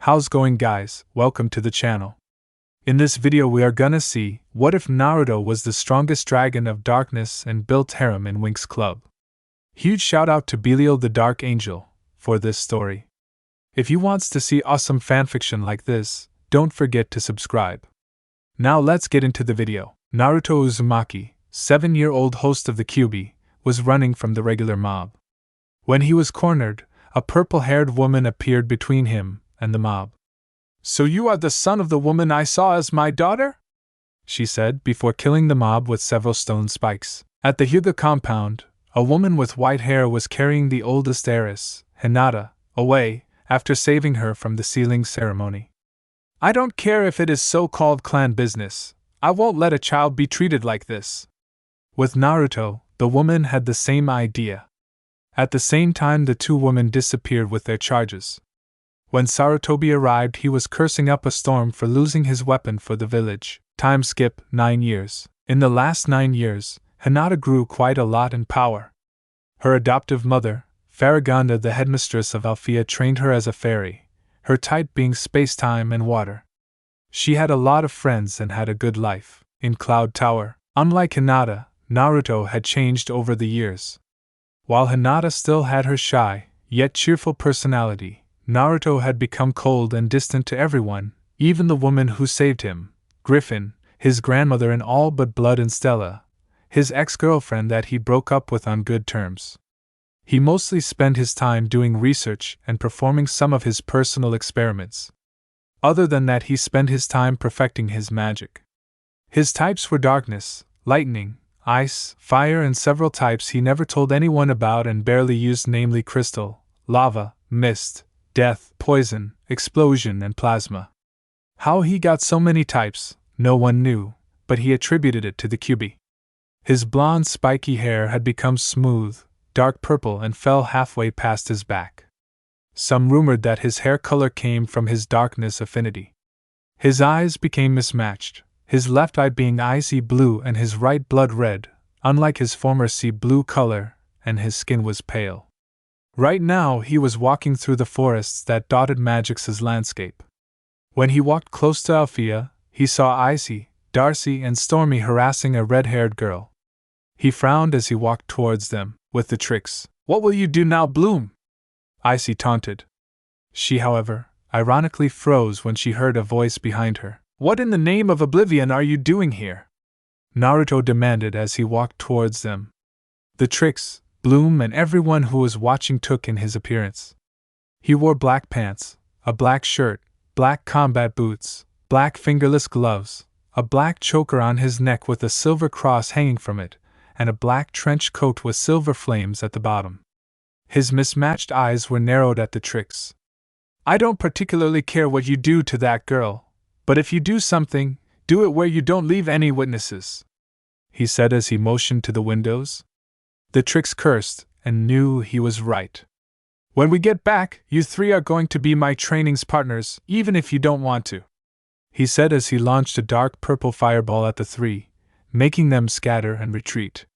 How's going, guys? Welcome to the channel. In this video we are gonna see, what if Naruto was the strongest dragon of darkness and built Harem in Winx Club? Huge shout out to Belial the Dark Angel for this story. If you wants to see awesome fanfiction like this, don't forget to subscribe. Now let's get into the video. Naruto Uzumaki, 7-year-old host of the Kyuubi, was running from the regular mob. When he was cornered, a purple-haired woman appeared between him and the mob. "So you are the son of the woman I saw as my daughter?" she said before killing the mob with several stone spikes. At the Hyuga compound, a woman with white hair was carrying the oldest heiress, Hinata, away after saving her from the sealing ceremony. "I don't care if it is so-called clan business. I won't let a child be treated like this." With Naruto, the woman had the same idea. At the same time, the two women disappeared with their charges. When Sarutobi arrived, he was cursing up a storm for losing his weapon for the village. Time skip 9 years. In the last 9 years, Hinata grew quite a lot in power. Her adoptive mother, Farragonda, the headmistress of Alfea, trained her as a fairy, her type being space-time and water. She had a lot of friends and had a good life. In Cloud Tower, unlike Hinata, Naruto had changed over the years. While Hinata still had her shy, yet cheerful personality, Naruto had become cold and distant to everyone, even the woman who saved him, Griffin, his grandmother in all but blood, and Stella, his ex-girlfriend that he broke up with on good terms. He mostly spent his time doing research and performing some of his personal experiments. Other than that, he spent his time perfecting his magic. His types were darkness, lightning, ice, fire, and several types he never told anyone about and barely used, namely crystal, lava, mist, death, poison, explosion, and plasma. How he got so many types, no one knew, but he attributed it to the Kyuubi. His blonde, spiky hair had become smooth, dark purple, and fell halfway past his back. Some rumored that his hair color came from his darkness affinity. His eyes became mismatched, his left eye being icy blue and his right blood red, unlike his former sea blue color, and his skin was pale. Right now he was walking through the forests that dotted Magix's landscape. When he walked close to Alfea, he saw Icy, Darcy, and Stormy harassing a red-haired girl. He frowned as he walked towards them, with the tricks. "What will you do now, Bloom?" Icy taunted. She, however, ironically froze when she heard a voice behind her. "What in the name of oblivion are you doing here?" Naruto demanded as he walked towards them. The tricks, Bloom, and everyone who was watching took in his appearance. He wore black pants, a black shirt, black combat boots, black fingerless gloves, a black choker on his neck with a silver cross hanging from it, and a black trench coat with silver flames at the bottom. His mismatched eyes were narrowed at the tricks. "I don't particularly care what you do to that girl, but if you do something, do it where you don't leave any witnesses," he said as he motioned to the windows. The tricks cursed and knew he was right. "When we get back, you three are going to be my trainings partners, even if you don't want to," he said as he launched a dark purple fireball at the three, making them scatter and retreat.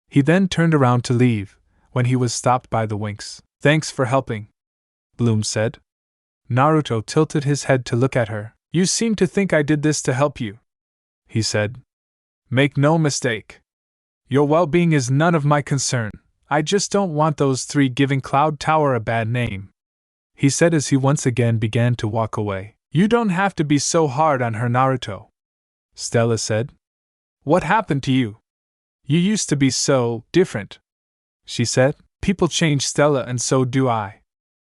He then turned around to leave, when he was stopped by the Winx. "Thanks for helping," Bloom said. Naruto tilted his head to look at her. "You seem to think I did this to help you," he said. "Make no mistake. Your well-being is none of my concern. I just don't want those three giving Cloud Tower a bad name," he said as he once again began to walk away. "You don't have to be so hard on her, Naruto," Stella said. "What happened to you? You used to be so different," she said. "People change, Stella, and so do I,"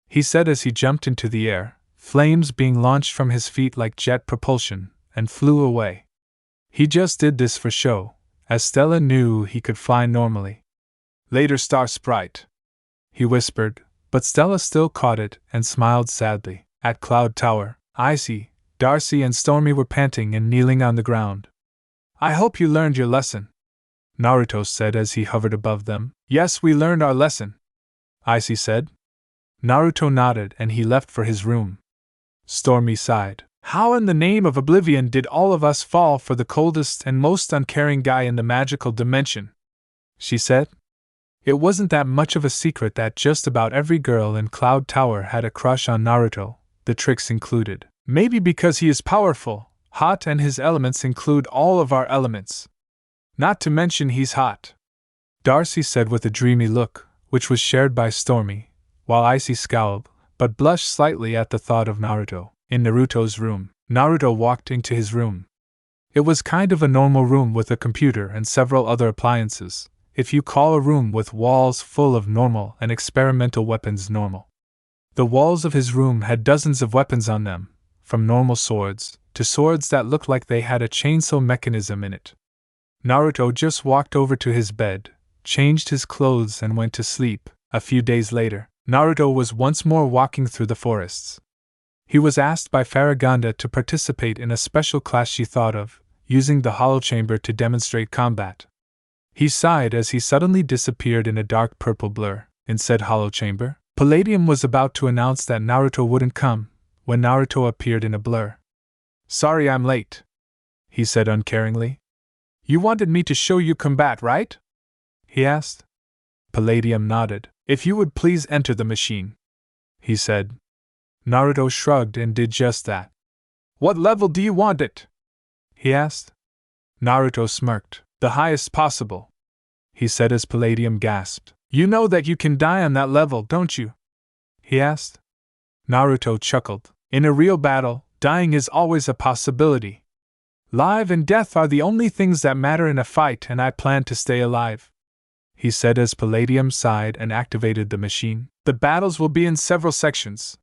he said as he jumped into the air, flames being launched from his feet like jet propulsion, and flew away. He just did this for show, as Stella knew he could fly normally. "Later, Star Sprite," he whispered, but Stella still caught it and smiled sadly. At Cloud Tower, Icy, Darcy, and Stormy were panting and kneeling on the ground. "I hope you learned your lesson," Naruto said as he hovered above them. "Yes, we learned our lesson," Icy said. Naruto nodded and he left for his room. Stormy sighed. "How in the name of oblivion did all of us fall for the coldest and most uncaring guy in the magical dimension?" she said. It wasn't that much of a secret that just about every girl in Cloud Tower had a crush on Naruto, the tricks included. Maybe because he is powerful, hot, and his elements include all of our elements. Not to mention he's hot, Darcy said with a dreamy look, which was shared by Stormy, while Icy scowled, but blushed slightly at the thought of Naruto. In Naruto's room, Naruto walked into his room. It was kind of a normal room with a computer and several other appliances, if you call a room with walls full of normal and experimental weapons normal. The walls of his room had dozens of weapons on them, from normal swords to swords that looked like they had a chainsaw mechanism in it. Naruto just walked over to his bed, changed his clothes, and went to sleep. A few days later, Naruto was once more walking through the forests. He was asked by Farragonda to participate in a special class she thought of, using the hollow chamber to demonstrate combat. He sighed as he suddenly disappeared in a dark purple blur. In said hollow chamber, Palladium was about to announce that Naruto wouldn't come, when Naruto appeared in a blur. "Sorry I'm late," he said uncaringly. "You wanted me to show you combat, right?" he asked. Palladium nodded. "If you would please enter the machine," he said. Naruto shrugged and did just that. "What level do you want it?" he asked. Naruto smirked. "The highest possible," he said as Palladium gasped. "You know that you can die on that level, don't you?" he asked. Naruto chuckled. "In a real battle, dying is always a possibility. Life and death are the only things that matter in a fight, and I plan to stay alive," he said as Palladium sighed and activated the machine. "The battles will be in several sections,"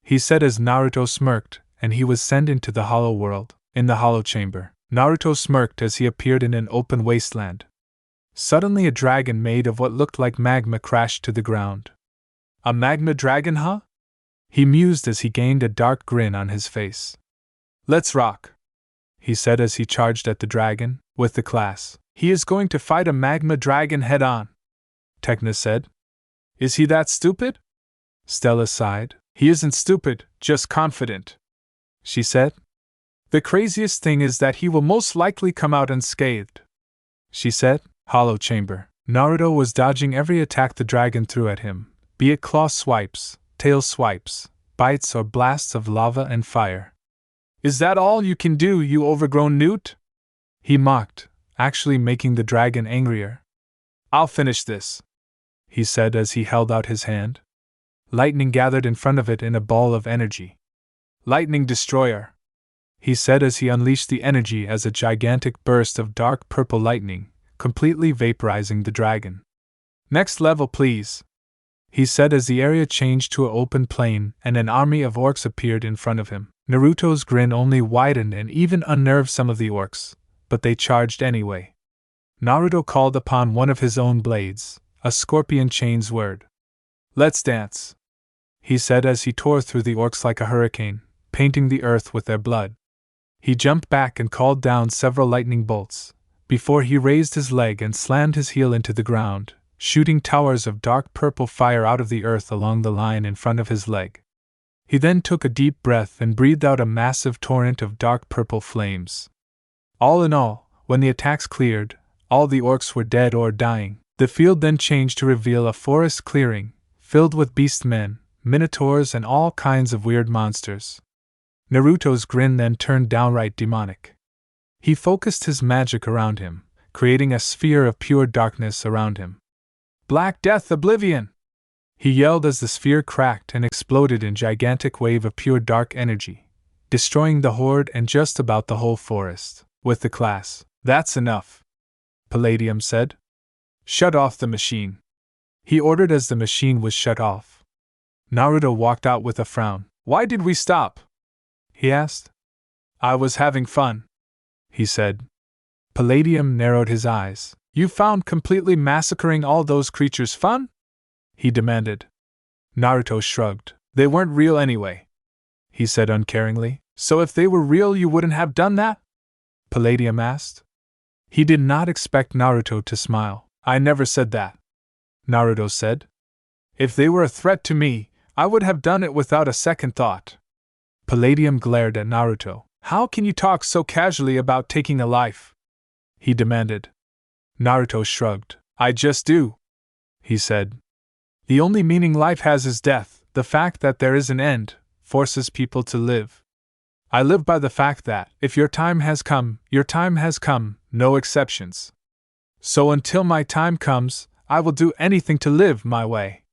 he said as Naruto smirked, and he was sent into the hollow world. In the hollow chamber, Naruto smirked as he appeared in an open wasteland. Suddenly a dragon made of what looked like magma crashed to the ground. "A magma dragon, huh?" he mused as he gained a dark grin on his face. "Let's rock," he said as he charged at the dragon, with the class. "He is going to fight a magma dragon head-on," Tekna said. "Is he that stupid?" Stella sighed. "He isn't stupid, just confident," she said. "The craziest thing is that he will most likely come out unscathed," she said. Hollow chamber. Naruto was dodging every attack the dragon threw at him, be it claw swipes, tail swipes, bites, or blasts of lava and fire. "Is that all you can do, you overgrown newt?" he mocked, actually making the dragon angrier. "I'll finish this," he said as he held out his hand. Lightning gathered in front of it in a ball of energy. "Lightning Destroyer," he said as he unleashed the energy as a gigantic burst of dark purple lightning, completely vaporizing the dragon. "Next level, please," he said as the area changed to an open plain and an army of orcs appeared in front of him. Naruto's grin only widened and even unnerved some of the orcs, but they charged anyway. Naruto called upon one of his own blades, a scorpion chain's word. "Let's dance," he said as he tore through the orcs like a hurricane, painting the earth with their blood. He jumped back and called down several lightning bolts, before he raised his leg and slammed his heel into the ground, shooting towers of dark purple fire out of the earth along the line in front of his leg. He then took a deep breath and breathed out a massive torrent of dark purple flames. All in all, when the attacks cleared, all the orcs were dead or dying. The field then changed to reveal a forest clearing, filled with beastmen, minotaurs, and all kinds of weird monsters. Naruto's grin then turned downright demonic. He focused his magic around him, creating a sphere of pure darkness around him. "Black Death Oblivion!" he yelled as the sphere cracked and exploded in a gigantic wave of pure dark energy, destroying the horde and just about the whole forest. With the class, "That's enough," Palladium said. "Shut off the machine," he ordered as the machine was shut off. Naruto walked out with a frown. "Why did we stop?" he asked. "I was having fun," he said. Palladium narrowed his eyes. "You found completely massacring all those creatures fun?" he demanded. Naruto shrugged. "They weren't real anyway," he said uncaringly. "So if they were real, you wouldn't have done that?" Palladium asked. He did not expect Naruto to smile. "I never said that," Naruto said. "If they were a threat to me, I would have done it without a second thought." Palladium glared at Naruto. "How can you talk so casually about taking a life?" he demanded. Naruto shrugged. "I just do," he said. "The only meaning life has is death, the fact that there is an end, forces people to live. I live by the fact that, if your time has come, your time has come, no exceptions. So until my time comes, I will do anything to live my way.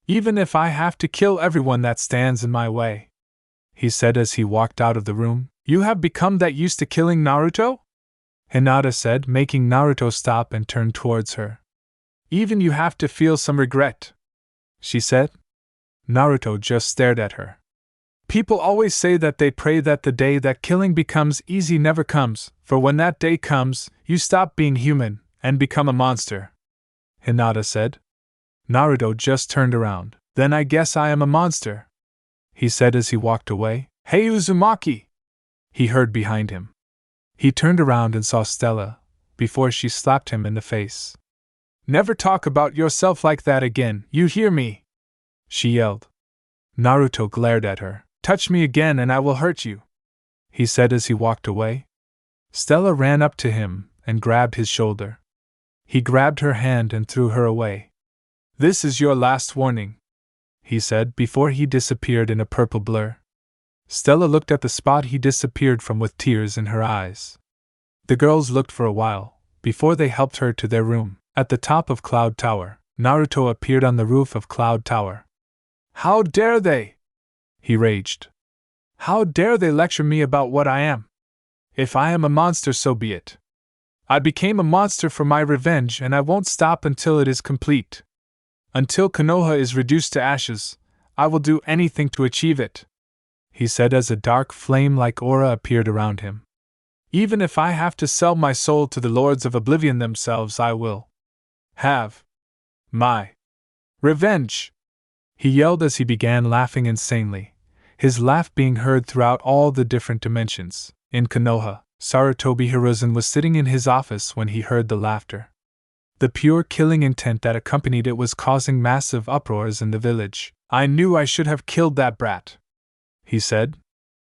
Even if I have to kill everyone that stands in my way," he said as he walked out of the room. "You have become that used to killing Naruto?" Hinata said, making Naruto stop and turn towards her. "Even you have to feel some regret," she said. Naruto just stared at her. "People always say that they pray that the day that killing becomes easy never comes, for when that day comes, you stop being human and become a monster," Hinata said. Naruto just turned around. "Then I guess I am a monster," he said as he walked away. "Hey Uzumaki!" he heard behind him. He turned around and saw Stella, before she slapped him in the face. "Never talk about yourself like that again, you hear me?" she yelled. Naruto glared at her. "Touch me again and I will hurt you," he said as he walked away. Stella ran up to him and grabbed his shoulder. He grabbed her hand and threw her away. "This is your last warning," he said before he disappeared in a purple blur. Stella looked at the spot he disappeared from with tears in her eyes. The girls looked for a while, before they helped her to their room. At the top of Cloud Tower, Naruto appeared on the roof of Cloud Tower. "How dare they!" he raged. "How dare they lecture me about what I am? If I am a monster, so be it. I became a monster for my revenge and I won't stop until it is complete. Until Konoha is reduced to ashes, I will do anything to achieve it," he said as a dark flame-like aura appeared around him. "Even if I have to sell my soul to the Lords of Oblivion themselves, I will have my revenge," he yelled as he began laughing insanely, his laugh being heard throughout all the different dimensions. In Konoha, Sarutobi Hiruzen was sitting in his office when he heard the laughter. The pure killing intent that accompanied it was causing massive uproars in the village. "I knew I should have killed that brat," he said.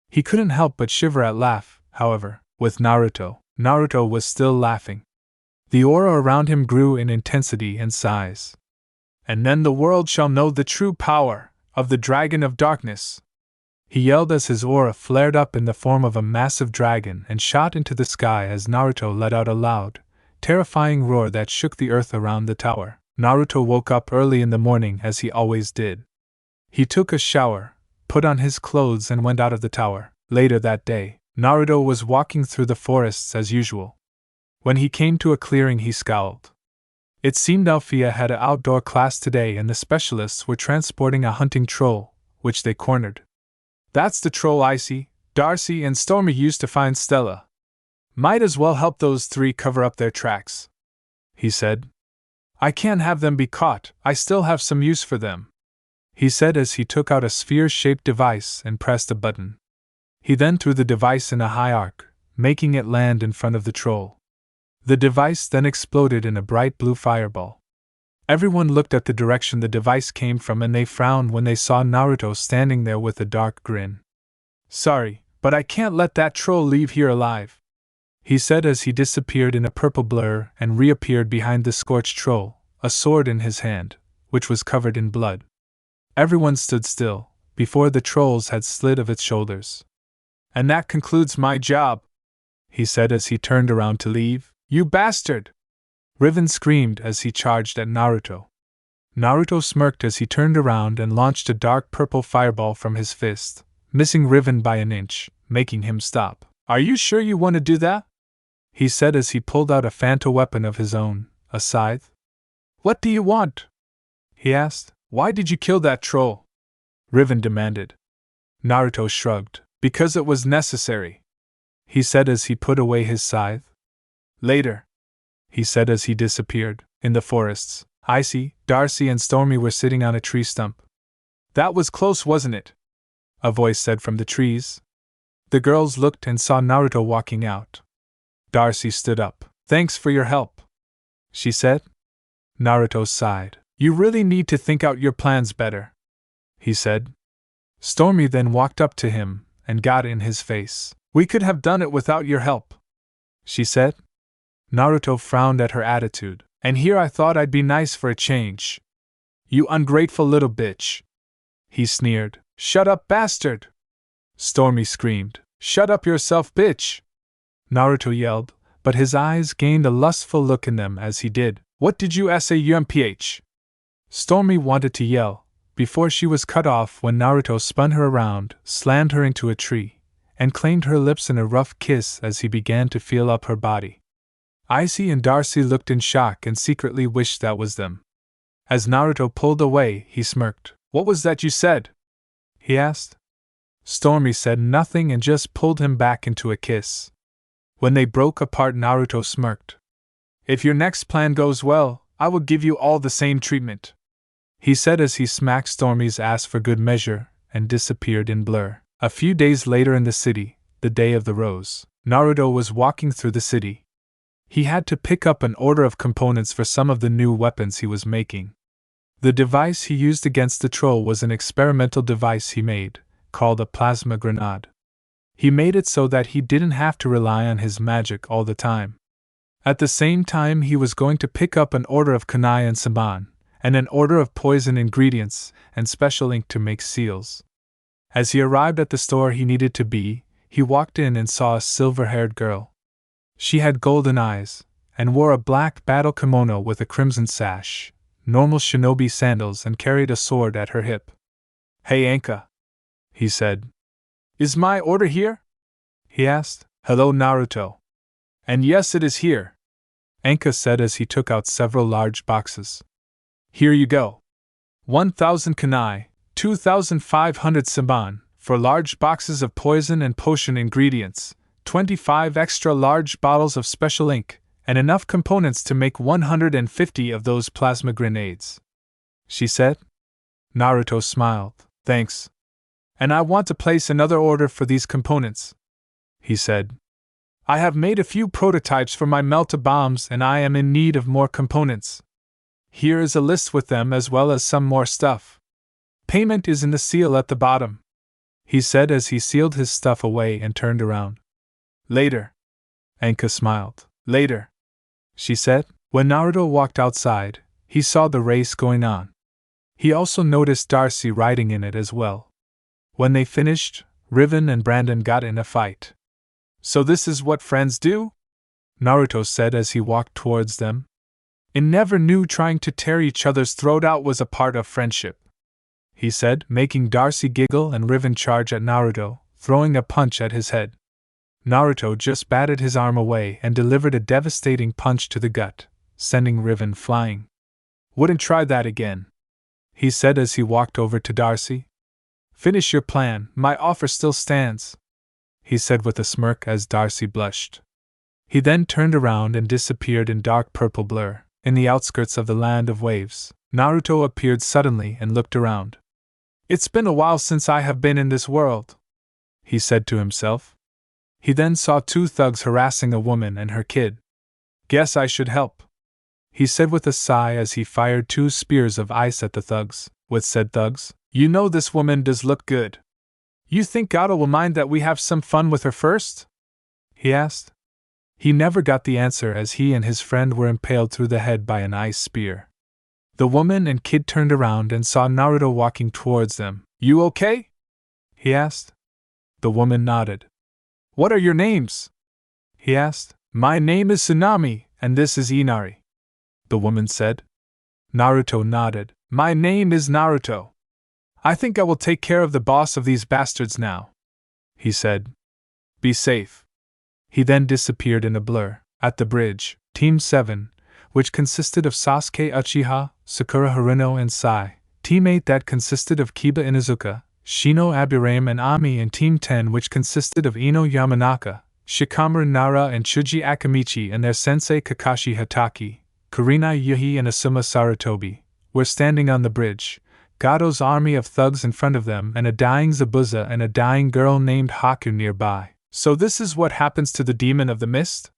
He couldn't help but shiver at laugh, however, with Naruto. Naruto was still laughing. The aura around him grew in intensity and size. "And then the world shall know the true power of the Dragon of Darkness," he yelled as his aura flared up in the form of a massive dragon and shot into the sky as Naruto let out a loud, terrifying roar that shook the earth around the tower. Naruto woke up early in the morning as he always did. He took a shower, put on his clothes and went out of the tower. Later that day, Naruto was walking through the forests as usual. When he came to a clearing, he scowled. It seemed Althea had an outdoor class today and the specialists were transporting a hunting troll, which they cornered. "That's the troll Icy, Darcy and Stormy used to find Stella. Might as well help those three cover up their tracks," he said. "I can't have them be caught, I still have some use for them," he said as he took out a sphere-shaped device and pressed a button. He then threw the device in a high arc, making it land in front of the troll. The device then exploded in a bright blue fireball. Everyone looked at the direction the device came from and they frowned when they saw Naruto standing there with a dark grin. "Sorry, but I can't let that troll leave here alive," he said as he disappeared in a purple blur and reappeared behind the scorched troll, a sword in his hand, which was covered in blood. Everyone stood still, before the trolls had slid of its shoulders. "And that concludes my job," he said as he turned around to leave. "You bastard!" Riven screamed as he charged at Naruto. Naruto smirked as he turned around and launched a dark purple fireball from his fist, missing Riven by an inch, making him stop. "Are you sure you want to do that?" he said as he pulled out a phantom weapon of his own, a scythe. "What do you want?" he asked. "Why did you kill that troll?" Riven demanded. Naruto shrugged. "Because it was necessary," he said as he put away his scythe. "Later," he said as he disappeared. In the forests, Icy, Darcy and Stormy were sitting on a tree stump. "That was close, wasn't it?" a voice said from the trees. The girls looked and saw Naruto walking out. Darcy stood up. "Thanks for your help," she said. Naruto sighed. "You really need to think out your plans better," he said. Stormy then walked up to him and got in his face. "We could have done it without your help," she said. Naruto frowned at her attitude. "And here I thought I'd be nice for a change." "You ungrateful little bitch," he sneered. Shut up, bastard! Stormy screamed. Shut up yourself, bitch! Naruto yelled, but his eyes gained a lustful look in them as he did. What did you say, UMPH? Stormy wanted to yell, before she was cut off when Naruto spun her around, slammed her into a tree, and claimed her lips in a rough kiss as he began to feel up her body. Icy and Darcy looked in shock and secretly wished that was them. As Naruto pulled away, he smirked. What was that you said? He asked. Stormy said nothing and just pulled him back into a kiss. When they broke apart, Naruto smirked. If your next plan goes well, I will give you all the same treatment, he said as he smacked Stormy's ass for good measure and disappeared in blur. A few days later in the city, the day of the rose, Naruto was walking through the city. He had to pick up an order of components for some of the new weapons he was making. The device he used against the troll was an experimental device he made, called a plasma grenade. He made it so that he didn't have to rely on his magic all the time. At the same time, he was going to pick up an order of kunai and saban, and an order of poison ingredients and special ink to make seals. As he arrived at the store he needed to be, he walked in and saw a silver-haired girl. She had golden eyes, and wore a black battle kimono with a crimson sash, normal shinobi sandals, and carried a sword at her hip. Hey Anka, he said. Is my order here? He asked. Hello Naruto. And yes, it is here, Anka said as he took out several large boxes. Here you go. 1,000 kunai, 2,500 saban, for large boxes of poison and potion ingredients, 25 extra large bottles of special ink, and enough components to make 150 of those plasma grenades, she said. Naruto smiled. Thanks. And I want to place another order for these components, he said. I have made a few prototypes for my melta bombs and I am in need of more components. Here is a list with them as well as some more stuff. Payment is in the seal at the bottom, he said as he sealed his stuff away and turned around. Later. Anka smiled. Later, she said. When Naruto walked outside, he saw the race going on. He also noticed Darcy riding in it as well. When they finished, Riven and Brandon got in a fight. So this is what friends do? Naruto said as he walked towards them. I never knew trying to tear each other's throat out was a part of friendship, he said, making Darcy giggle and Riven charge at Naruto, throwing a punch at his head. Naruto just batted his arm away and delivered a devastating punch to the gut, sending Riven flying. Wouldn't try that again, he said as he walked over to Darcy. Finish your plan, my offer still stands, he said with a smirk as Darcy blushed. He then turned around and disappeared in dark purple blur. In the outskirts of the land of waves, Naruto appeared suddenly and looked around. It's been a while since I have been in this world, he said to himself. He then saw two thugs harassing a woman and her kid. Guess I should help, he said with a sigh as he fired two spears of ice at the thugs. With said thugs, you know this woman does look good. You think Gato will mind that we have some fun with her first? He asked. He never got the answer as he and his friend were impaled through the head by an ice spear. The woman and kid turned around and saw Naruto walking towards them. You okay? He asked. The woman nodded. What are your names? He asked. My name is Tsunami, and this is Inari, the woman said. Naruto nodded. My name is Naruto. I think I will take care of the boss of these bastards now, he said. Be safe. He then disappeared in a blur. At the bridge, Team 7, which consisted of Sasuke Uchiha, Sakura Haruno and Sai, Team 8 that consisted of Kiba Inuzuka, Shino Aburame and Ami, and Team 10 which consisted of Ino Yamanaka, Shikamaru Nara and Chuji Akamichi and their sensei Kakashi Hataki, Kurenai Yuhi and Asuma Sarutobi, were standing on the bridge, Gato's army of thugs in front of them and a dying Zabuza and a dying girl named Haku nearby. So this is what happens to the demon of the mist?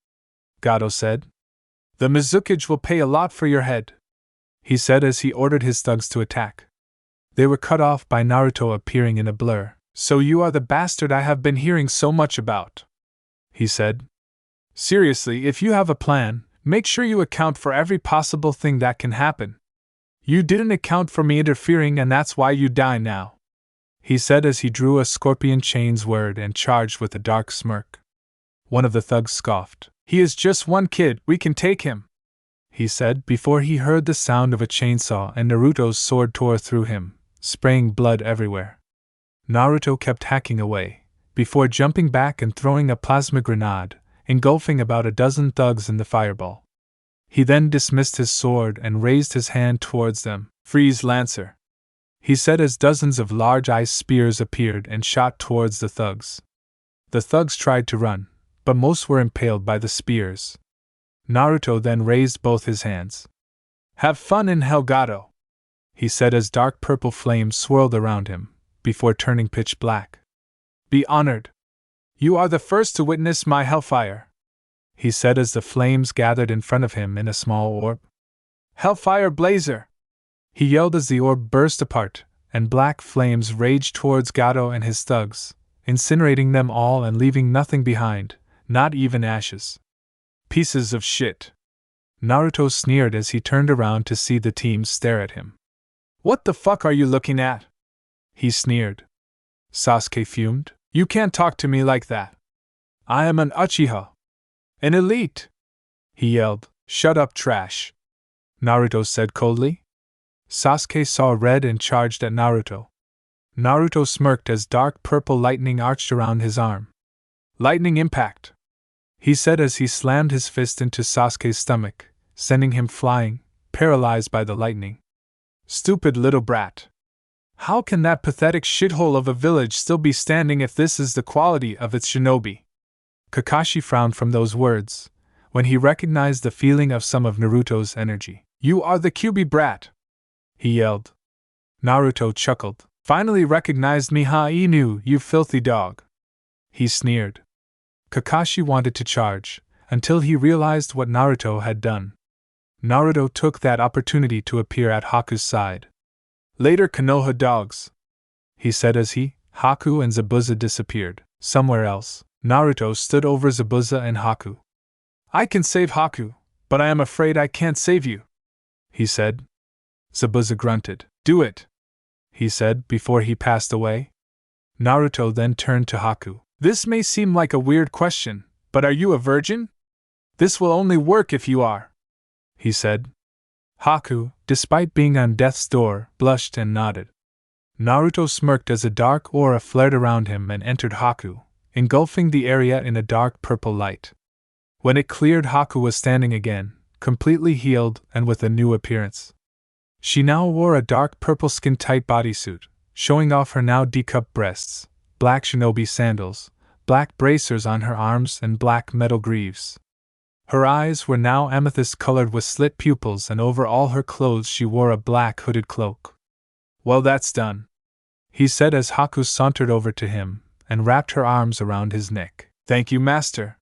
Gato said. The Mizukage will pay a lot for your head, he said as he ordered his thugs to attack. They were cut off by Naruto appearing in a blur. So you are the bastard I have been hearing so much about, he said. Seriously, if you have a plan, make sure you account for every possible thing that can happen. You didn't account for me interfering and that's why you die now. he said as he drew a scorpion chain's word and charged with a dark smirk. One of the thugs scoffed. "He is just one kid, we can take him," he said before he heard the sound of a chainsaw and Naruto's sword tore through him, spraying blood everywhere. Naruto kept hacking away, before jumping back and throwing a plasma grenade, engulfing about a dozen thugs in the fireball. He then dismissed his sword and raised his hand towards them. "Freeze, Lancer," he said as dozens of large ice spears appeared and shot towards the thugs. The thugs tried to run, but most were impaled by the spears. Naruto then raised both his hands. "Have fun in Hell, Gato," he said as dark purple flames swirled around him, before turning pitch black. "Be honored. You are the first to witness my hellfire," he said as the flames gathered in front of him in a small orb. "Hellfire Blazer!" he yelled as the orb burst apart, and black flames raged towards Gato and his thugs, incinerating them all and leaving nothing behind, not even ashes. "Pieces of shit!" Naruto sneered as he turned around to see the team stare at him. "What the fuck are you looking at?" he sneered. Sasuke fumed. "You can't talk to me like that. I am an Uchiha. An elite!" he yelled. "Shut up, trash," Naruto said coldly. Sasuke saw red and charged at Naruto. Naruto smirked as dark purple lightning arched around his arm. "Lightning impact," he said as he slammed his fist into Sasuke's stomach, sending him flying, paralyzed by the lightning. "Stupid little brat. How can that pathetic shithole of a village still be standing if this is the quality of its shinobi?" Kakashi frowned from those words, when he recognized the feeling of some of Naruto's energy. "You are the Kyuubi brat!" he yelled. Naruto chuckled. "Finally recognized me, ha, Inu, you filthy dog!" he sneered. Kakashi wanted to charge, until he realized what Naruto had done. Naruto took that opportunity to appear at Haku's side. "Later, Konoha dogs," he said as he, Haku and Zabuza disappeared. Somewhere else, Naruto stood over Zabuza and Haku. "I can save Haku, but I am afraid I can't save you," he said. Zabuza grunted. "Do it," he said before he passed away. Naruto then turned to Haku. "This may seem like a weird question, but are you a virgin? This will only work if you are," he said. Haku, despite being on death's door, blushed and nodded. Naruto smirked as a dark aura flared around him and entered Haku, engulfing the area in a dark purple light. When it cleared, Haku was standing again, completely healed and with a new appearance. She now wore a dark purple skin-tight bodysuit, showing off her now decupped breasts, black shinobi sandals, black bracers on her arms and black metal greaves. Her eyes were now amethyst-colored with slit pupils, and over all her clothes she wore a black hooded cloak. "Well, that's done," he said as Haku sauntered over to him and wrapped her arms around his neck. "Thank you, master,"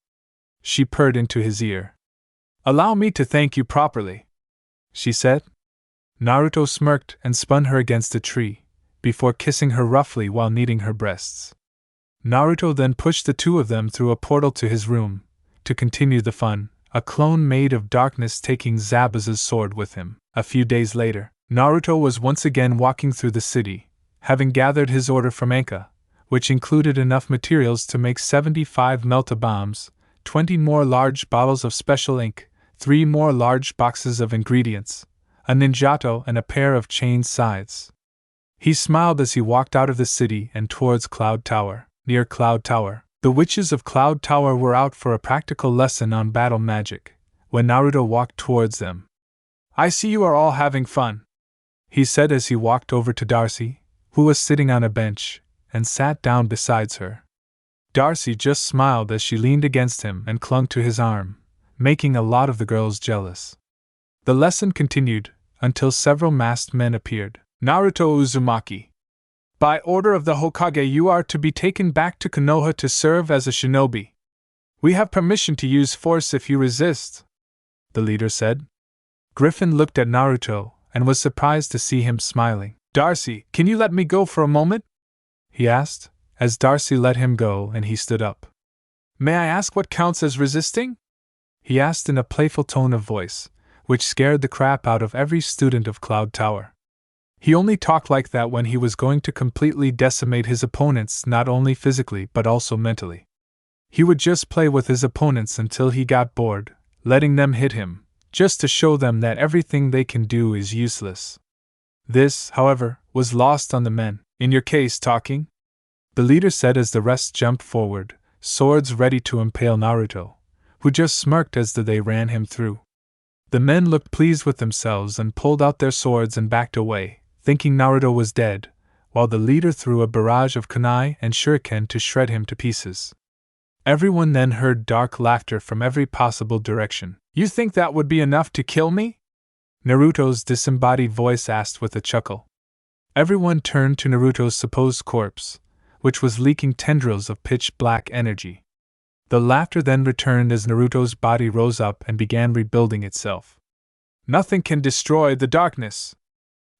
she purred into his ear. "Allow me to thank you properly," she said. Naruto smirked and spun her against a tree, before kissing her roughly while kneading her breasts. Naruto then pushed the two of them through a portal to his room, to continue the fun, a clone made of darkness taking Zabuza's sword with him. A few days later, Naruto was once again walking through the city, having gathered his order from Anka, which included enough materials to make 75 melta-bombs, 20 more large bottles of special ink, 3 more large boxes of ingredients, a ninjato and a pair of chained scythes. He smiled as he walked out of the city and towards Cloud Tower. Near Cloud Tower, the witches of Cloud Tower were out for a practical lesson on battle magic, when Naruto walked towards them. "I see you are all having fun," he said as he walked over to Darcy, who was sitting on a bench, and sat down beside her. Darcy just smiled as she leaned against him and clung to his arm, making a lot of the girls jealous. The lesson continued, until several masked men appeared. "Naruto Uzumaki, by order of the Hokage you are to be taken back to Konoha to serve as a shinobi. We have permission to use force if you resist," the leader said. Griffin looked at Naruto and was surprised to see him smiling. "Darcy, can you let me go for a moment?" he asked, as Darcy let him go and he stood up. "May I ask what counts as resisting?" he asked in a playful tone of voice, which scared the crap out of every student of Cloud Tower. He only talked like that when he was going to completely decimate his opponents not only physically but also mentally. He would just play with his opponents until he got bored, letting them hit him, just to show them that everything they can do is useless. This, however, was lost on the men. In your case, talking? The leader said as the rest jumped forward, swords ready to impale Naruto, who just smirked as they ran him through. The men looked pleased with themselves and pulled out their swords and backed away, thinking Naruto was dead, while the leader threw a barrage of kunai and shuriken to shred him to pieces. Everyone then heard dark laughter from every possible direction. You think that would be enough to kill me? Naruto's disembodied voice asked with a chuckle. Everyone turned to Naruto's supposed corpse, which was leaking tendrils of pitch-black energy. The laughter then returned as Naruto's body rose up and began rebuilding itself. Nothing can destroy the darkness!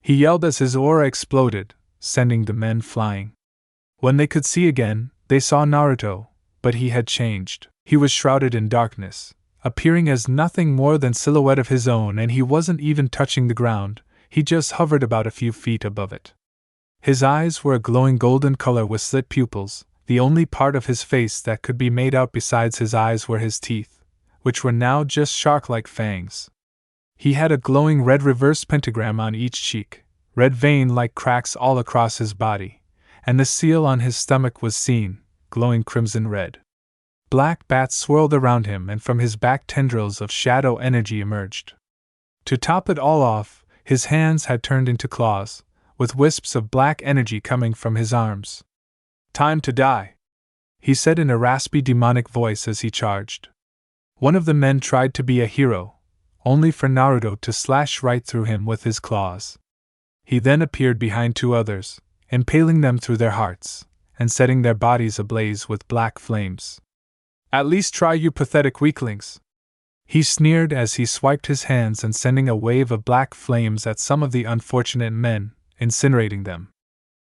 He yelled as his aura exploded, sending the men flying. When they could see again, they saw Naruto, but he had changed. He was shrouded in darkness, appearing as nothing more than silhouette of his own, and he wasn't even touching the ground, he just hovered about a few feet above it. His eyes were a glowing golden color with slit pupils. The only part of his face that could be made out besides his eyes were his teeth, which were now just shark-like fangs. He had a glowing red reverse pentagram on each cheek, red vein-like cracks all across his body, and the seal on his stomach was seen, glowing crimson red. Black bats swirled around him, and from his back tendrils of shadow energy emerged. To top it all off, his hands had turned into claws, with wisps of black energy coming from his arms. Time to die, he said in a raspy demonic voice as he charged. One of the men tried to be a hero, only for Naruto to slash right through him with his claws. He then appeared behind two others, impaling them through their hearts, and setting their bodies ablaze with black flames. At least try, you pathetic weaklings! He sneered as he swiped his hands and sending a wave of black flames at some of the unfortunate men, incinerating them.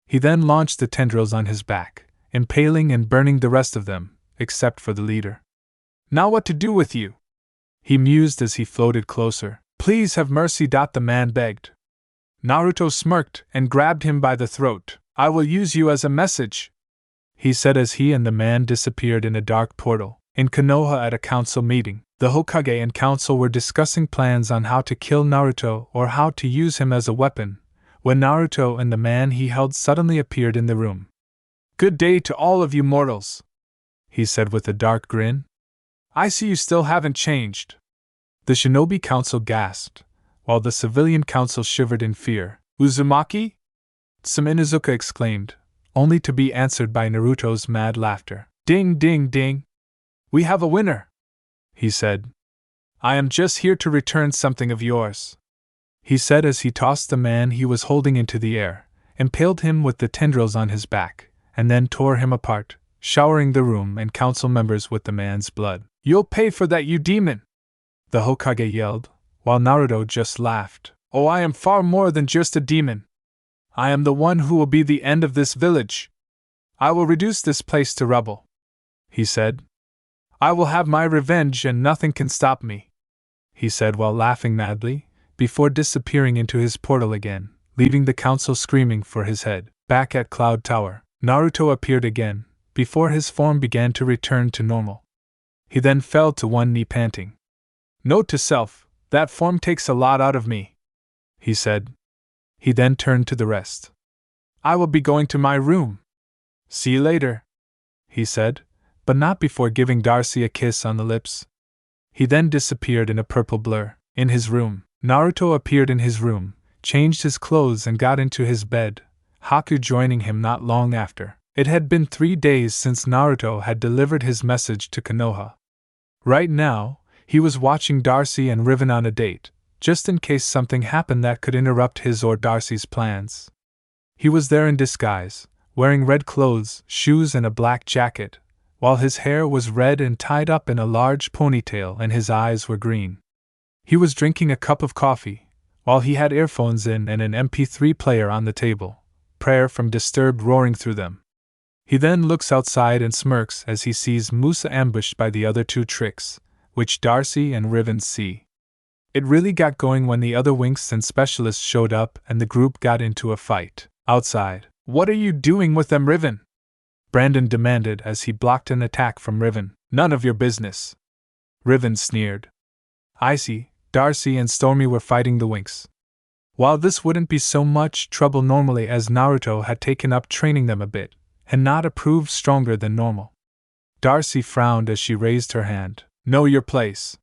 He then launched the tendrils on his back, impaling and burning the rest of them, except for the leader. Now what to do with you? He mused as he floated closer. Please have mercy, the man begged. Naruto smirked and grabbed him by the throat. I will use you as a message, he said as he and the man disappeared in a dark portal. In Konoha at a council meeting, the Hokage and council were discussing plans on how to kill Naruto or how to use him as a weapon, when Naruto and the man he held suddenly appeared in the room. Good day to all of you mortals, he said with a dark grin. I see you still haven't changed. The shinobi council gasped, while the civilian council shivered in fear. Uzumaki? Inuzuka exclaimed, only to be answered by Naruto's mad laughter. Ding ding ding! We have a winner, he said. I am just here to return something of yours, he said as he tossed the man he was holding into the air, impaled him with the tendrils on his back, and then tore him apart, showering the room and council members with the man's blood. You'll pay for that, you demon! The Hokage yelled, while Naruto just laughed. Oh, I am far more than just a demon. I am the one who will be the end of this village. I will reduce this place to rubble, he said. I will have my revenge and nothing can stop me, he said while laughing madly, before disappearing into his portal again, leaving the council screaming for his head. Back at Cloud Tower, Naruto appeared again, before his form began to return to normal. He then fell to one knee panting. Note to self, that form takes a lot out of me, he said. He then turned to the rest. I will be going to my room. See you later, he said, but not before giving Darcy a kiss on the lips. He then disappeared in a purple blur. In his room, Naruto appeared in his room, changed his clothes and got into his bed, Haku joining him not long after. It had been 3 days since Naruto had delivered his message to Konoha. Right now, he was watching Darcy and Riven on a date, just in case something happened that could interrupt his or Darcy's plans. He was there in disguise, wearing red clothes, shoes and a black jacket, while his hair was red and tied up in a large ponytail and his eyes were green. He was drinking a cup of coffee, while he had earphones in and an MP3 player on the table, prayer from Disturbed roaring through them. He then looks outside and smirks as he sees Musa ambushed by the other two tricks, which Darcy and Riven see. It really got going when the other Winx and specialists showed up and the group got into a fight. Outside. What are you doing with them, Riven? Brandon demanded as he blocked an attack from Riven. None of your business. Riven sneered. Icy, Darcy and Stormy were fighting the Winx. While this wouldn't be so much trouble normally, as Naruto had taken up training them a bit, and not proved stronger than normal. Darcy frowned as she raised her hand. Know your place.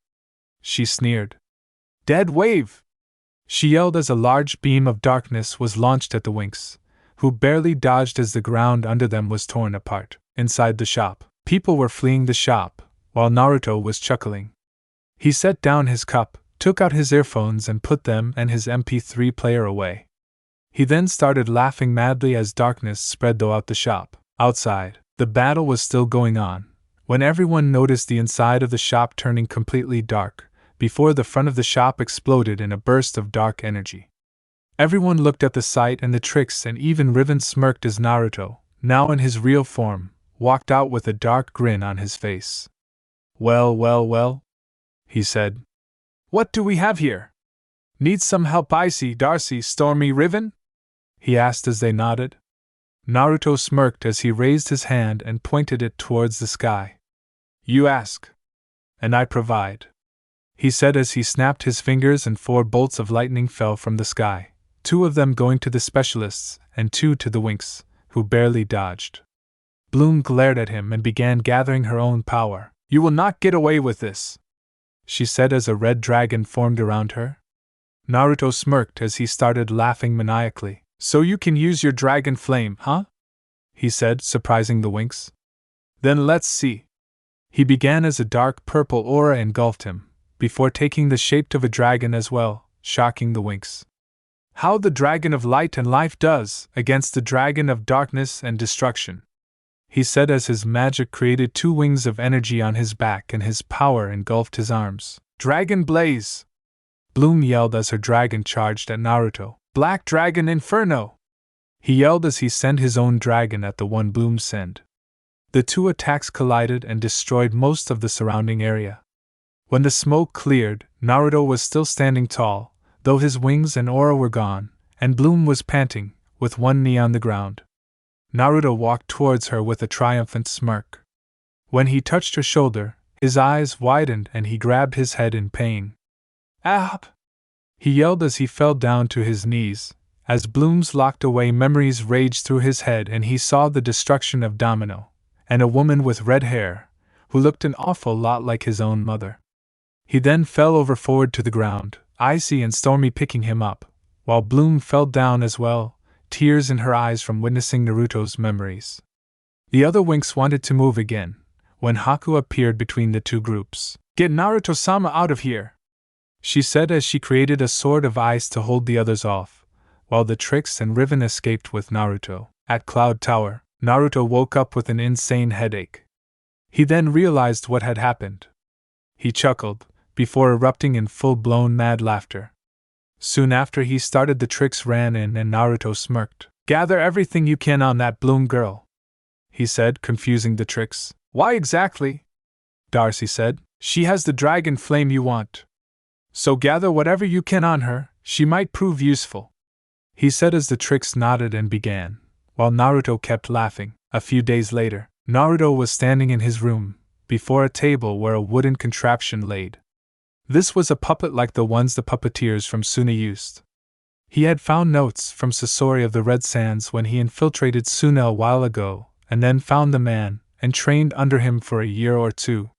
She sneered. Dead wave! She yelled as a large beam of darkness was launched at the Winx, who barely dodged as the ground under them was torn apart. Inside the shop, people were fleeing the shop, while Naruto was chuckling. He set down his cup, took out his earphones and put them and his MP3 player away. He then started laughing madly as darkness spread throughout the shop. Outside, the battle was still going on, when everyone noticed the inside of the shop turning completely dark, before the front of the shop exploded in a burst of dark energy. Everyone looked at the sight and the tricks, and even Riven smirked as Naruto, now in his real form, walked out with a dark grin on his face. Well, he said. What do we have here? Need some help, Icy, Darcy, Stormy, Riven? He asked as they nodded. Naruto smirked as he raised his hand and pointed it towards the sky. You ask. And I provide. He said as he snapped his fingers and 4 bolts of lightning fell from the sky, 2 of them going to the specialists and 2 to the Winx, who barely dodged. Bloom glared at him and began gathering her own power. You will not get away with this, she said as a red dragon formed around her. Naruto smirked as he started laughing maniacally. So you can use your dragon flame, huh? He said, surprising the Winx. Then let's see. He began as a dark purple aura engulfed him, before taking the shape of a dragon as well, shocking the Winx. How the dragon of light and life does against the dragon of darkness and destruction, he said as his magic created 2 wings of energy on his back and his power engulfed his arms. Dragon Blaze! Bloom yelled as her dragon charged at Naruto. Black Dragon Inferno! He yelled as he sent his own dragon at the one Bloom sent. The 2 attacks collided and destroyed most of the surrounding area. When the smoke cleared, Naruto was still standing tall, though his wings and aura were gone, and Bloom was panting, with one knee on the ground. Naruto walked towards her with a triumphant smirk. When he touched her shoulder, his eyes widened and he grabbed his head in pain. Ah! He yelled as he fell down to his knees. As Bloom's locked away memories raged through his head and he saw the destruction of Domino, and a woman with red hair, who looked an awful lot like his own mother. He then fell over forward to the ground, Icy and Stormy picking him up, while Bloom fell down as well, tears in her eyes from witnessing Naruto's memories. The other Winx wanted to move again, when Haku appeared between the 2 groups. Get Naruto-sama out of here, she said as she created a sword of ice to hold the others off, while the Trix and Riven escaped with Naruto. At Cloud Tower, Naruto woke up with an insane headache. He then realized what had happened. He chuckled, before erupting in full-blown mad laughter. Soon after the Trix ran in and Naruto smirked. Gather everything you can on that Bloom girl, he said, confusing the Trix. Why exactly? Darcy said. She has the dragon flame you want. So gather whatever you can on her, she might prove useful, he said as the Trix nodded and began, while Naruto kept laughing. A few days later, Naruto was standing in his room, before a table where a wooden contraption laid. This was a puppet like the ones the puppeteers from Suna used. He had found notes from Sasori of the Red Sands when he infiltrated Suna a while ago, and then found the man, and trained under him for a year or 2.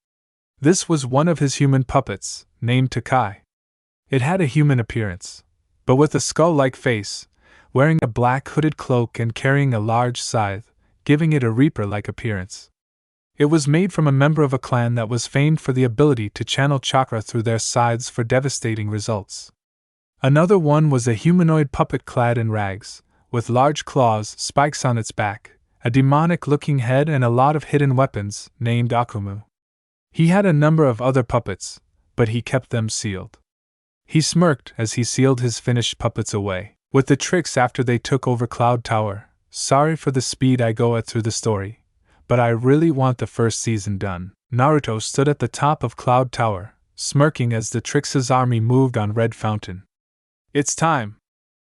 This was one of his human puppets, named Takai. It had a human appearance, but with a skull-like face, wearing a black hooded cloak and carrying a large scythe, giving it a reaper-like appearance. It was made from a member of a clan that was famed for the ability to channel chakra through their scythes for devastating results. Another one was a humanoid puppet clad in rags, with large claws, spikes on its back, a demonic-looking head and a lot of hidden weapons, named Akumu. He had a number of other puppets, but he kept them sealed. He smirked as he sealed his finished puppets away. With the Trix after they took over Cloud Tower, sorry for the speed I go at through the story, but I really want the first season done. Naruto stood at the top of Cloud Tower, smirking as the Trix's army moved on Red Fountain. "It's time,"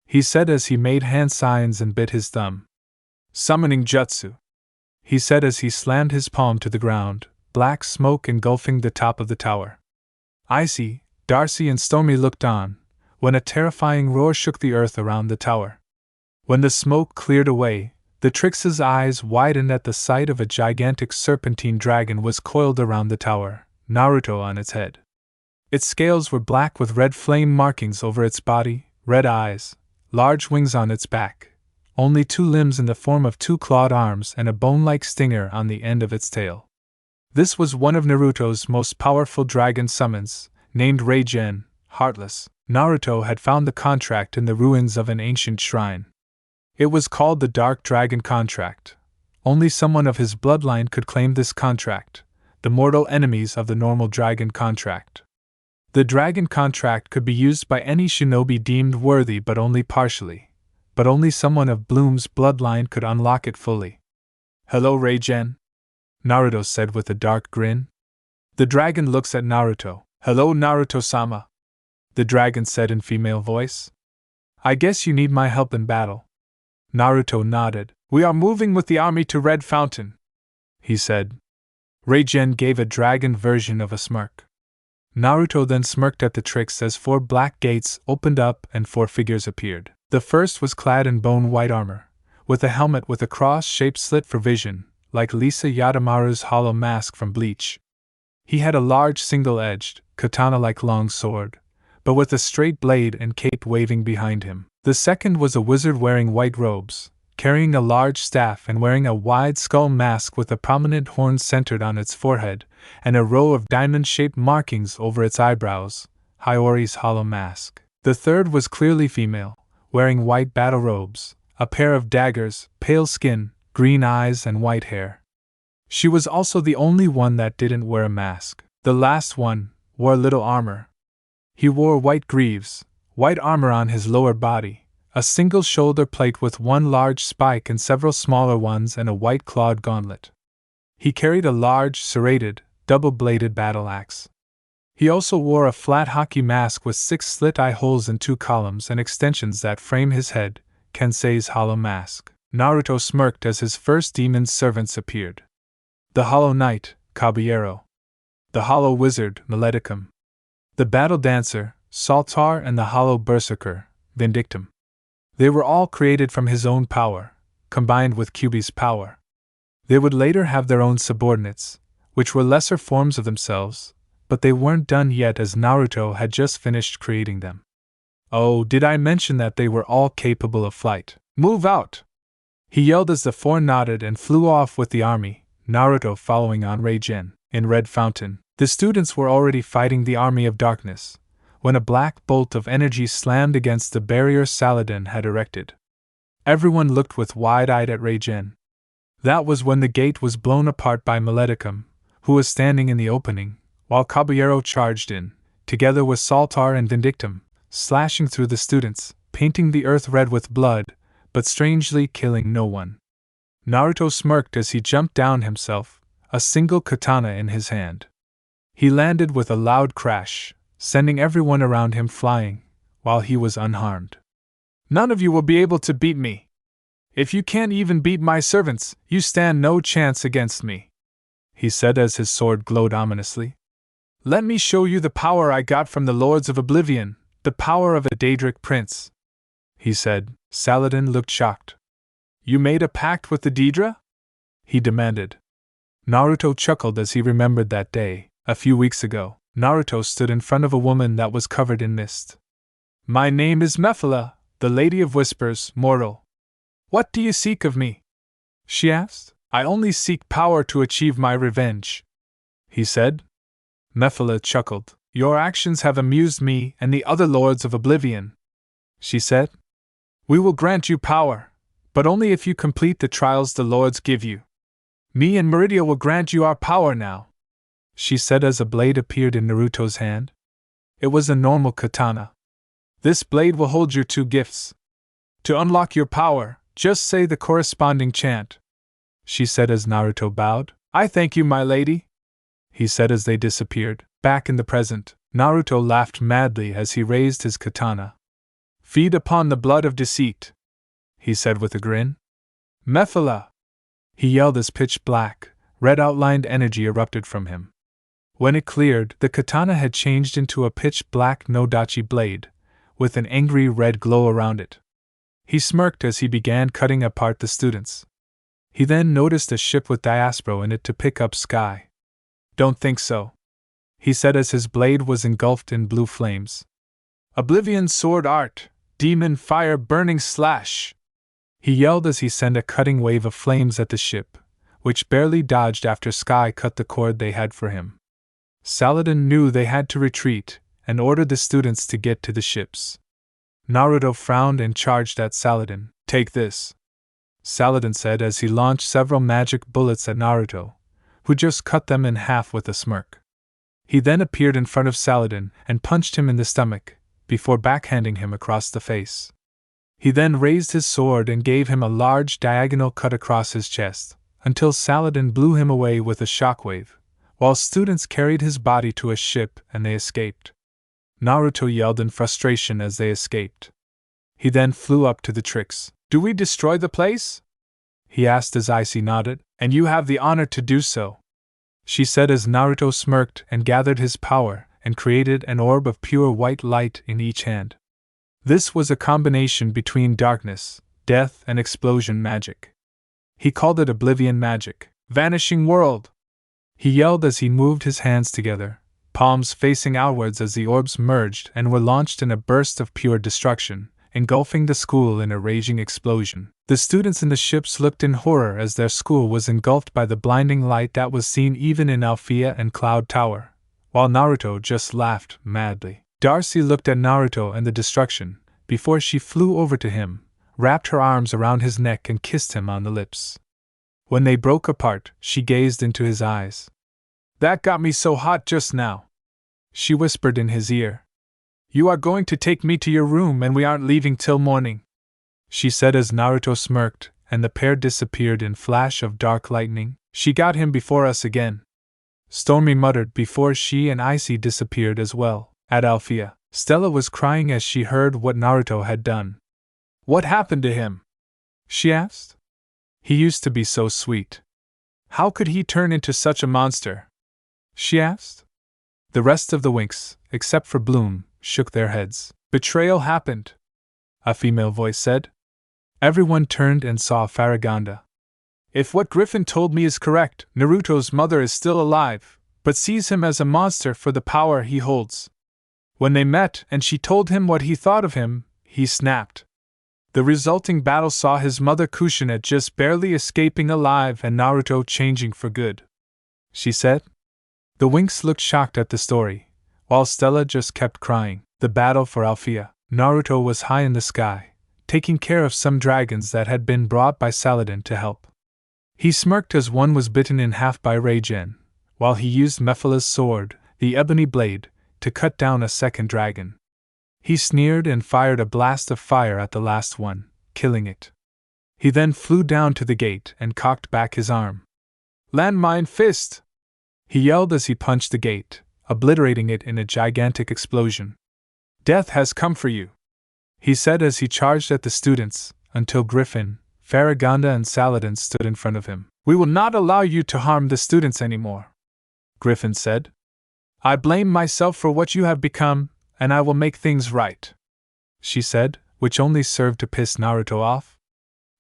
he said as he made hand signs and bit his thumb. "Summoning Jutsu," he said as he slammed his palm to the ground, black smoke engulfing the top of the tower. Icy, Darcy and Stormy looked on, when a terrifying roar shook the earth around the tower. When the smoke cleared away, the Trix's eyes widened at the sight of a gigantic serpentine dragon was coiled around the tower, Naruto on its head. Its scales were black with red flame markings over its body, red eyes, large wings on its back, only 2 limbs in the form of 2 clawed arms and a bone-like stinger on the end of its tail. This was one of Naruto's most powerful dragon summons, named Raijin, Heartless. Naruto had found the contract in the ruins of an ancient shrine. It was called the Dark Dragon Contract. Only someone of his bloodline could claim this contract, the mortal enemies of the normal dragon contract. The dragon contract could be used by any shinobi deemed worthy but only partially, but only someone of Bloom's bloodline could unlock it fully. "Hello, Raijin," Naruto said with a dark grin. The dragon looks at Naruto. "Hello, Naruto-sama," the dragon said in female voice. "I guess you need my help in battle." Naruto nodded. "We are moving with the army to Red Fountain," he said. Raijin gave a dragon version of a smirk. Naruto then smirked at the Trix as 4 black gates opened up and 4 figures appeared. The first was clad in bone-white armor, with a helmet with a cross-shaped slit for vision, like Lisa Yadamaru's hollow mask from Bleach. He had a large single-edged, katana-like long sword, but with a straight blade and cape waving behind him. The second was a wizard wearing white robes, carrying a large staff and wearing a wide skull mask with a prominent horn centered on its forehead, and a row of diamond-shaped markings over its eyebrows, Hiyori's hollow mask. The third was clearly female, wearing white battle robes, a pair of daggers, pale skin, green eyes and white hair. She was also the only one that didn't wear a mask. The last one wore little armor. He wore white greaves, white armor on his lower body, a single shoulder plate with 1 large spike and several smaller ones and a white clawed gauntlet. He carried a large, serrated, double-bladed battle axe. He also wore a flat hockey mask with 6 slit eye holes and 2 columns and extensions that frame his head, Kensei's hollow mask. Naruto smirked as his first demon servants appeared. The Hollow Knight, Caballero. The Hollow Wizard, Maleticum. The Battle Dancer, Saltar, and the Hollow Berserker, Vindictum. They were all created from his own power, combined with Kyuubi's power. They would later have their own subordinates, which were lesser forms of themselves, but they weren't done yet as Naruto had just finished creating them. Oh, did I mention that they were all capable of flight? "Move out!" he yelled as the 4 nodded and flew off with the army, Naruto following on Raijin. In Red Fountain, the students were already fighting the army of darkness, when a black bolt of energy slammed against the barrier Saladin had erected. Everyone looked with wide-eyed at Raijin. That was when the gate was blown apart by Maleticum, who was standing in the opening, while Caballero charged in, together with Saltar and Vindictum, slashing through the students, painting the earth red with blood, but strangely killing no one. Naruto smirked as he jumped down himself, a single katana in his hand. He landed with a loud crash, sending everyone around him flying, while he was unharmed. "None of you will be able to beat me. If you can't even beat my servants, you stand no chance against me," he said as his sword glowed ominously. "Let me show you the power I got from the Lords of Oblivion, the power of a Daedric prince," he said. Saladin looked shocked. "You made a pact with the Daedra?" he demanded. Naruto chuckled as he remembered that day, a few weeks ago. Naruto stood in front of a woman that was covered in mist. "My name is Mephala, the Lady of Whispers, mortal. What do you seek of me?" she asked. "I only seek power to achieve my revenge," he said. Mephala chuckled. "Your actions have amused me and the other Lords of Oblivion," she said. "We will grant you power, but only if you complete the trials the Lords give you. Me and Meridia will grant you our power now," she said as a blade appeared in Naruto's hand. It was a normal katana. "This blade will hold your 2 gifts. To unlock your power, just say the corresponding chant," she said as Naruto bowed. "I thank you, my lady," he said as they disappeared. Back in the present, Naruto laughed madly as he raised his katana. "Feed upon the blood of deceit," he said with a grin. "Mephala!" he yelled as pitch-black, red-outlined energy erupted from him. When it cleared, the katana had changed into a pitch-black no-dachi blade, with an angry red glow around it. He smirked as he began cutting apart the students. He then noticed a ship with Diaspro in it to pick up Sky. "Don't think so," he said as his blade was engulfed in blue flames. "Oblivion sword art, demon fire burning slash!" he yelled as he sent a cutting wave of flames at the ship, which barely dodged after Sky cut the cord they had for him. Saladin knew they had to retreat, and ordered the students to get to the ships. Naruto frowned and charged at Saladin. "Take this," Saladin said as he launched several magic bullets at Naruto, who just cut them in half with a smirk. He then appeared in front of Saladin and punched him in the stomach, before backhanding him across the face. He then raised his sword and gave him a large diagonal cut across his chest, until Saladin blew him away with a shockwave, while students carried his body to a ship and they escaped. Naruto yelled in frustration as they escaped. He then flew up to the Trix. "Do we destroy the place?" he asked as Icy nodded. "And you have the honor to do so," she said as Naruto smirked and gathered his power and created an orb of pure white light in each hand. This was a combination between darkness, death, and explosion magic. He called it Oblivion magic. "Vanishing world!" he yelled as he moved his hands together, palms facing outwards as the orbs merged and were launched in a burst of pure destruction, engulfing the school in a raging explosion. The students in the ships looked in horror as their school was engulfed by the blinding light that was seen even in Althea and Cloud Tower, while Naruto just laughed madly. Darcy looked at Naruto and the destruction, before she flew over to him, wrapped her arms around his neck and kissed him on the lips. When they broke apart, she gazed into his eyes. "That got me so hot just now," she whispered in his ear. "You are going to take me to your room and we aren't leaving till morning," she said as Naruto smirked, and the pair disappeared in flash of dark lightning. "She got him before us again," Stormy muttered before she and Icy disappeared as well. At Althea, Stella was crying as she heard what Naruto had done. "What happened to him?" she asked. "He used to be so sweet. How could he turn into such a monster?" she asked. The rest of the Winx, except for Bloom, shook their heads. "Betrayal happened," a female voice said. Everyone turned and saw Farragonda. "If what Griffin told me is correct, Naruto's mother is still alive, but sees him as a monster for the power he holds. When they met and she told him what he thought of him, he snapped. The resulting battle saw his mother Kushina just barely escaping alive and Naruto changing for good," she said. The Winx looked shocked at the story, while Stella just kept crying. The battle for Althea. Naruto was high in the sky, taking care of some dragons that had been brought by Saladin to help. He smirked as one was bitten in half by Raijin, while he used Mephala's sword, the ebony blade, to cut down a second dragon. He sneered and fired a blast of fire at the last one, killing it. He then flew down to the gate and cocked back his arm. "Landmine fist!" he yelled as he punched the gate, obliterating it in a gigantic explosion. "Death has come for you," he said as he charged at the students, until Griffin, Farragonda and Saladin stood in front of him. "We will not allow you to harm the students anymore," Griffin said. "I blame myself for what you have become, and I will make things right," she said, which only served to piss Naruto off.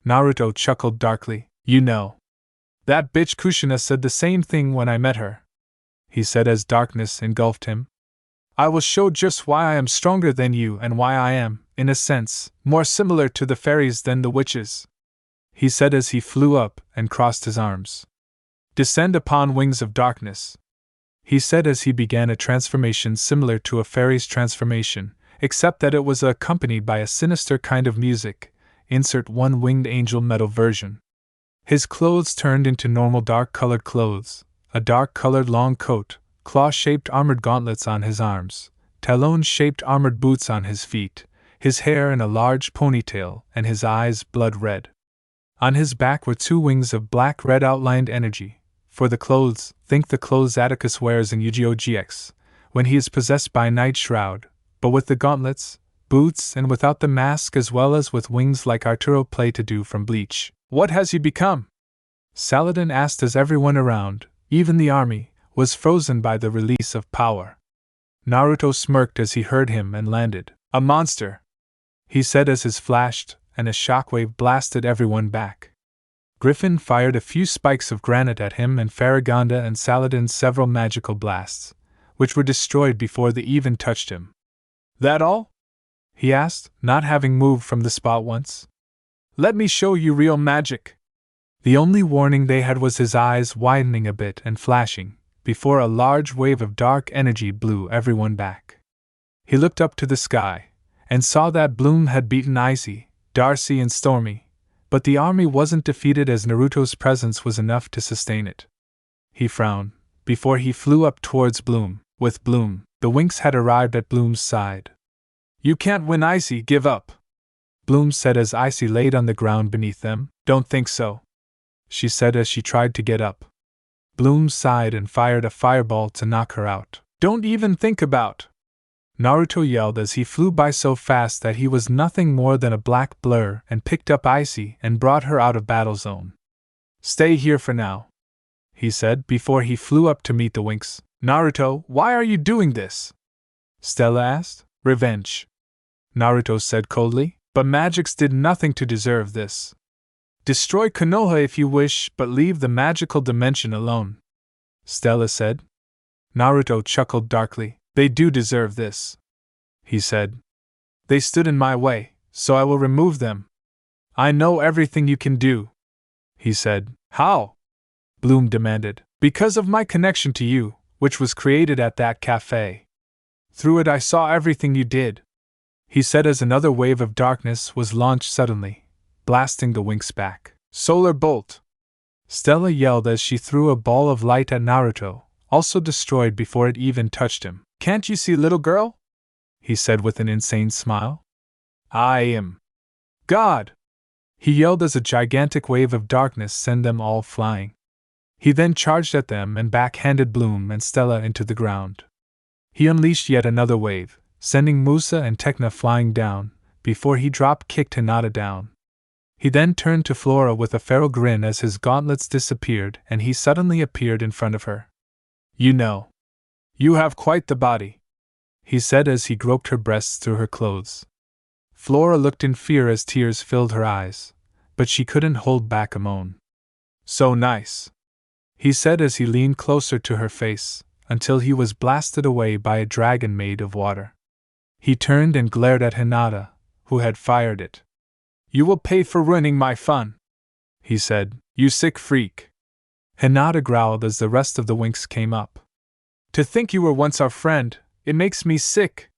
Naruto chuckled darkly. "You know, that bitch Kushina said the same thing when I met her," he said as darkness engulfed him. "I will show just why I am stronger than you and why I am, in a sense, more similar to the fairies than the witches," he said as he flew up and crossed his arms. "Descend upon wings of darkness," he said as he began a transformation similar to a fairy's transformation, except that it was accompanied by a sinister kind of music. Insert one winged angel metal version. His clothes turned into normal dark-colored clothes, a dark-colored long coat, claw-shaped armored gauntlets on his arms, talon-shaped armored boots on his feet, his hair in a large ponytail, and his eyes blood red. On his back were two wings of black-red outlined energy. For the clothes, think the clothes Atticus wears in Yu-Gi-Oh! GX, when he is possessed by Night Shroud, but with the gauntlets, boots, and without the mask, as well as with wings like Arturo play to do from Bleach. What has he become? Saladin asked as everyone around, even the army, was frozen by the release of power. Naruto smirked as he heard him and landed. A monster, he said as his flashed, and a shockwave blasted everyone back. Griffin fired a few spikes of granite at him, and Farragonda and Saladin several magical blasts, which were destroyed before they even touched him. That all? He asked, not having moved from the spot once. Let me show you real magic. The only warning they had was his eyes widening a bit and flashing, before a large wave of dark energy blew everyone back. He looked up to the sky, and saw that Bloom had beaten Icy, Darcy, and Stormy, but the army wasn't defeated, as Naruto's presence was enough to sustain it. He frowned, before he flew up towards Bloom. With Bloom, the Winx had arrived at Bloom's side. You can't win, Icy, give up, Bloom said as Icy laid on the ground beneath them. Don't think so, she said as she tried to get up. Bloom sighed and fired a fireball to knock her out. Don't even think about, Naruto yelled as he flew by so fast that he was nothing more than a black blur, and picked up Icy and brought her out of battle zone. Stay here for now, he said before he flew up to meet the Winx. Naruto, why are you doing this? Stella asked. Revenge, Naruto said coldly, but magics did nothing to deserve this. Destroy Konoha if you wish, but leave the magical dimension alone, Stella said. Naruto chuckled darkly. They do deserve this, he said. They stood in my way, so I will remove them. I know everything you can do, he said. How? Bloom demanded. Because of my connection to you, which was created at that cafe. Through it I saw everything you did, he said as another wave of darkness was launched suddenly, blasting the Winx back. Solar Bolt! Stella yelled as she threw a ball of light at Naruto, also destroyed before it even touched him. Can't you see, little girl? He said with an insane smile. I am God! He yelled as a gigantic wave of darkness sent them all flying. He then charged at them and backhanded Bloom and Stella into the ground. He unleashed yet another wave, sending Musa and Tekna flying down, before he drop-kicked Hinata down. He then turned to Flora with a feral grin as his gauntlets disappeared and he suddenly appeared in front of her. You know, you have quite the body, he said as he groped her breasts through her clothes. Flora looked in fear as tears filled her eyes, but she couldn't hold back a moan. So nice, he said as he leaned closer to her face, until he was blasted away by a dragon made of water. He turned and glared at Hinata, who had fired it. You will pay for ruining my fun, he said, you sick freak. Hinata growled as the rest of the Winx came up. To think you were once our friend, it makes me sick,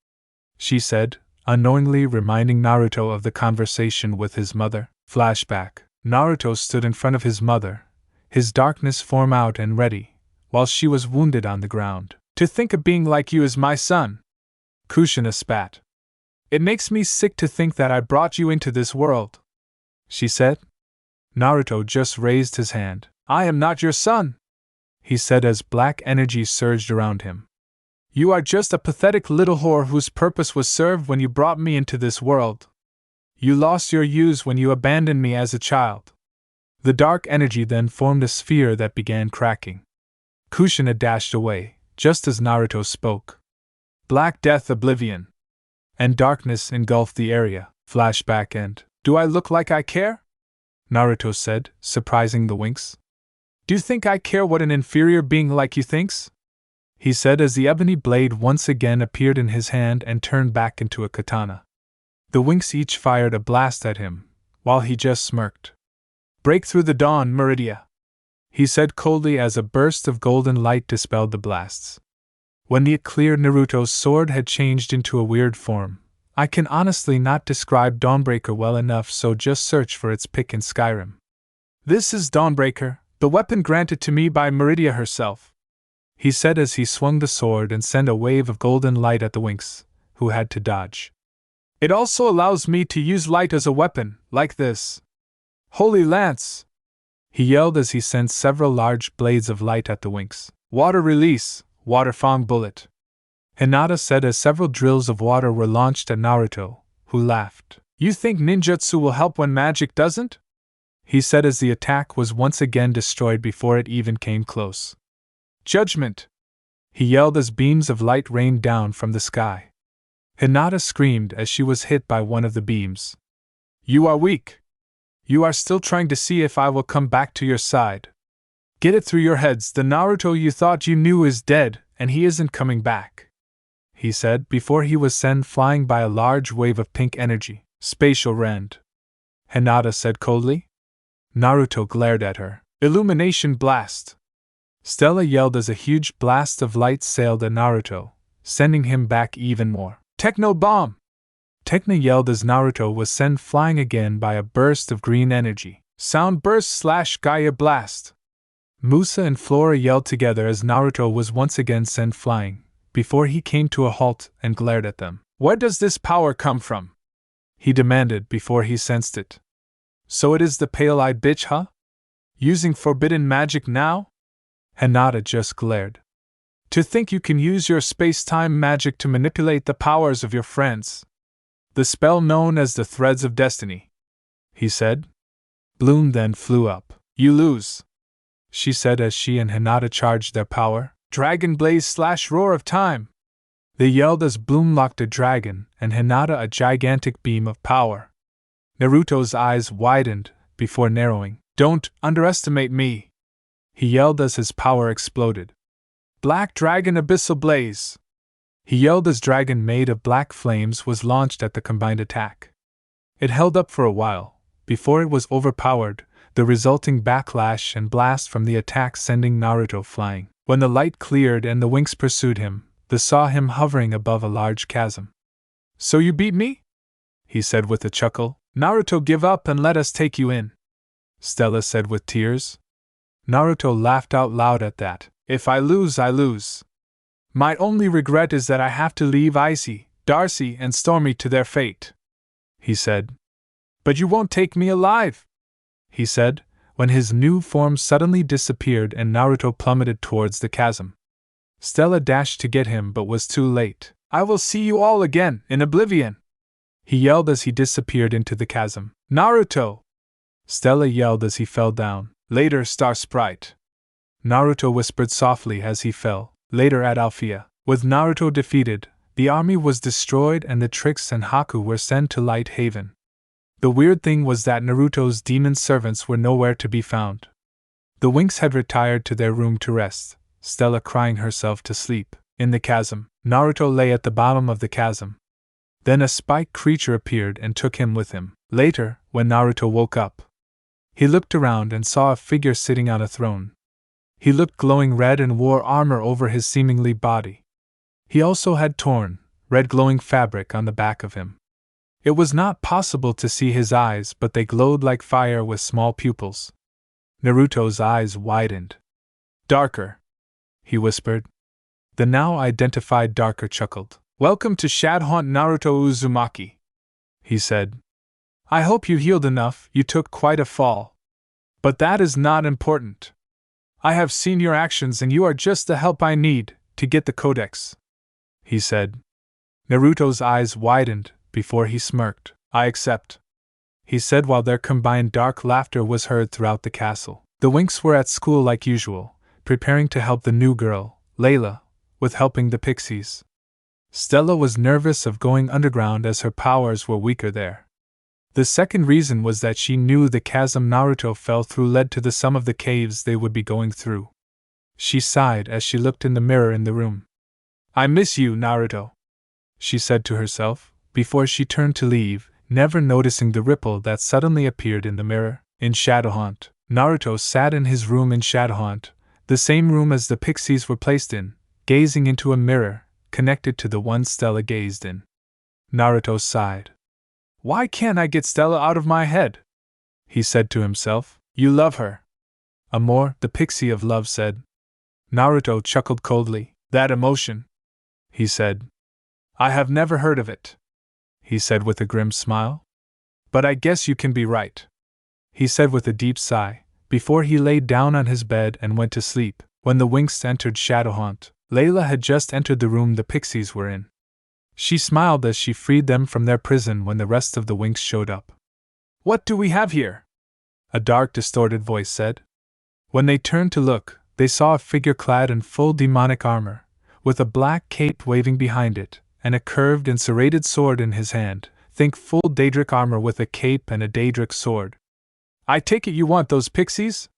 she said, unknowingly reminding Naruto of the conversation with his mother. Flashback. Naruto stood in front of his mother, his darkness form out and ready, while she was wounded on the ground. To think of being like you as my son, Kushina spat. It makes me sick to think that I brought you into this world, she said. Naruto just raised his hand. I am not your son, he said as black energy surged around him. You are just a pathetic little whore whose purpose was served when you brought me into this world. You lost your use when you abandoned me as a child. The dark energy then formed a sphere that began cracking. Kushina dashed away, just as Naruto spoke. Black death, oblivion, and darkness engulfed the area. Flashback end. Do I look like I care? Naruto said, surprising the Winx. Do you think I care what an inferior being like you thinks? He said as the ebony blade once again appeared in his hand and turned back into a katana. The Winx each fired a blast at him, while he just smirked. Break through the dawn, Meridia, he said coldly as a burst of golden light dispelled the blasts. When the clear Naruto's sword had changed into a weird form, I can honestly not describe Dawnbreaker well enough, so just search for its pic in Skyrim. This is Dawnbreaker, the weapon granted to me by Meridia herself, he said as he swung the sword and sent a wave of golden light at the Winx, who had to dodge. It also allows me to use light as a weapon, like this. Holy Lance! He yelled as he sent several large blades of light at the Winx. Water release, Water Fong Bullet. Hinata said as several drills of water were launched at Naruto, who laughed. You think ninjutsu will help when magic doesn't? He said as the attack was once again destroyed before it even came close. Judgment! He yelled as beams of light rained down from the sky. Hinata screamed as she was hit by one of the beams. You are weak. You are still trying to see if I will come back to your side. Get it through your heads, the Naruto you thought you knew is dead, and he isn't coming back, he said before he was sent flying by a large wave of pink energy. Spatial rend, Hinata said coldly. Naruto glared at her. Illumination blast! Stella yelled as a huge blast of light sailed at Naruto, sending him back even more. Techno bomb! Techno yelled as Naruto was sent flying again by a burst of green energy. Sound burst / Gaia blast! Musa and Flora yelled together as Naruto was once again sent flying, before he came to a halt and glared at them. Where does this power come from? He demanded before he sensed it. So it is the pale-eyed bitch, huh? Using forbidden magic now? Hinata just glared. To think you can use your space-time magic to manipulate the powers of your friends. The spell known as the Threads of Destiny, he said. Bloom then flew up. You lose, she said as she and Hinata charged their power. Dragon Blaze / Roar of Time! They yelled as Bloom locked a dragon and Hinata a gigantic beam of power. Naruto's eyes widened before narrowing. Don't underestimate me, he yelled as his power exploded. Black Dragon Abyssal Blaze! He yelled as dragon made of black flames was launched at the combined attack. It held up for a while, before it was overpowered, the resulting backlash and blast from the attack sending Naruto flying. When the light cleared and the Winx pursued him, they saw him hovering above a large chasm. So you beat me? He said with a chuckle. Naruto, give up and let us take you in, Stella said with tears. Naruto laughed out loud at that. If I lose, I lose. My only regret is that I have to leave Icy, Darcy, and Stormy to their fate, he said. But you won't take me alive, he said, when his new form suddenly disappeared and Naruto plummeted towards the chasm. Stella dashed to get him but was too late. I will see you all again, in oblivion, he yelled as he disappeared into the chasm. Naruto! Stella yelled as he fell down. Later, Star Sprite, Naruto whispered softly as he fell. Later at Alphia. With Naruto defeated, the army was destroyed and the Trix and Haku were sent to Light Haven. The weird thing was that Naruto's demon servants were nowhere to be found. The Winx had retired to their room to rest, Stella crying herself to sleep. In the chasm, Naruto lay at the bottom of the chasm. Then a spike creature appeared and took him with him. Later, when Naruto woke up, he looked around and saw a figure sitting on a throne. He looked glowing red and wore armor over his seemingly body. He also had torn, red glowing fabric on the back of him. It was not possible to see his eyes, but they glowed like fire with small pupils. Naruto's eyes widened. Darker, he whispered. The now identified Darker chuckled. Welcome to Shadowhunt Naruto Uzumaki, he said. I hope you healed enough, you took quite a fall. But that is not important. I have seen your actions and you are just the help I need to get the codex, he said. Naruto's eyes widened before he smirked. I accept, he said while their combined dark laughter was heard throughout the castle. The Winx were at school like usual, preparing to help the new girl, Layla, with helping the pixies. Stella was nervous of going underground as her powers were weaker there. The second reason was that she knew the chasm Naruto fell through led to some of the caves they would be going through. She sighed as she looked in the mirror in the room. I miss you, Naruto, she said to herself, before she turned to leave, never noticing the ripple that suddenly appeared in the mirror. In Shadowhunt, Naruto sat in his room in Shadowhunt, the same room as the pixies were placed in, gazing into a mirror, connected to the one Stella gazed in. Naruto sighed. Why can't I get Stella out of my head? He said to himself. You love her. Amor, the pixie of love, said. Naruto chuckled coldly. That emotion, he said. I have never heard of it, he said with a grim smile. But I guess you can be right, he said with a deep sigh, before he lay down on his bed and went to sleep. When the Winx entered Shadowhunt, Layla had just entered the room the pixies were in. She smiled as she freed them from their prison when the rest of the Winx showed up. "What do we have here?" a dark, distorted voice said. When they turned to look, they saw a figure clad in full demonic armor, with a black cape waving behind it, and a curved and serrated sword in his hand. Think full Daedric armor with a cape and a Daedric sword. "I take it you want those pixies?"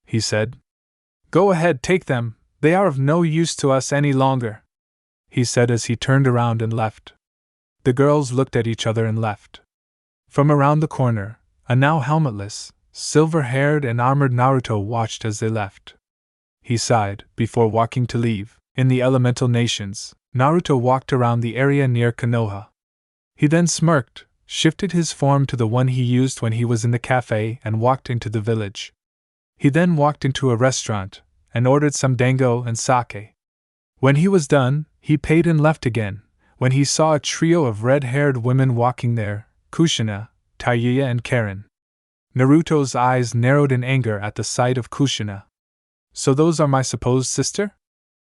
he said. "Go ahead, take them, they are of no use to us any longer," he said as he turned around and left. The girls looked at each other and left. From around the corner, a now helmetless, silver-haired and armored Naruto watched as they left. He sighed before walking to leave. In the elemental nations, Naruto walked around the area near Konoha. He then smirked, shifted his form to the one he used when he was in the cafe, and walked into the village. He then walked into a restaurant and ordered some dango and sake. When he was done, he paid and left again, when he saw a trio of red-haired women walking there, Kushina, Taiya and Karen. Naruto's eyes narrowed in anger at the sight of Kushina. "So those are my supposed sister?"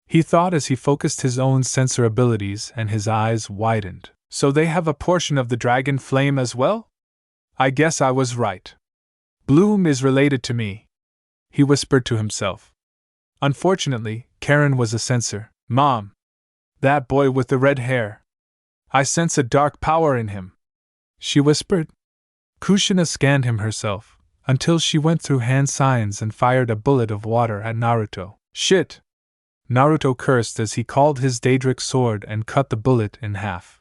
he thought as he focused his own sensor abilities, and his eyes widened. "So they have a portion of the dragon flame as well? I guess I was right. Bloom is related to me," he whispered to himself. Unfortunately, Karen was a censor. "Mom! That boy with the red hair. I sense a dark power in him," she whispered. Kushina scanned him herself, until she went through hand signs and fired a bullet of water at Naruto. "Shit!" Naruto cursed as he called his Daedric sword and cut the bullet in half.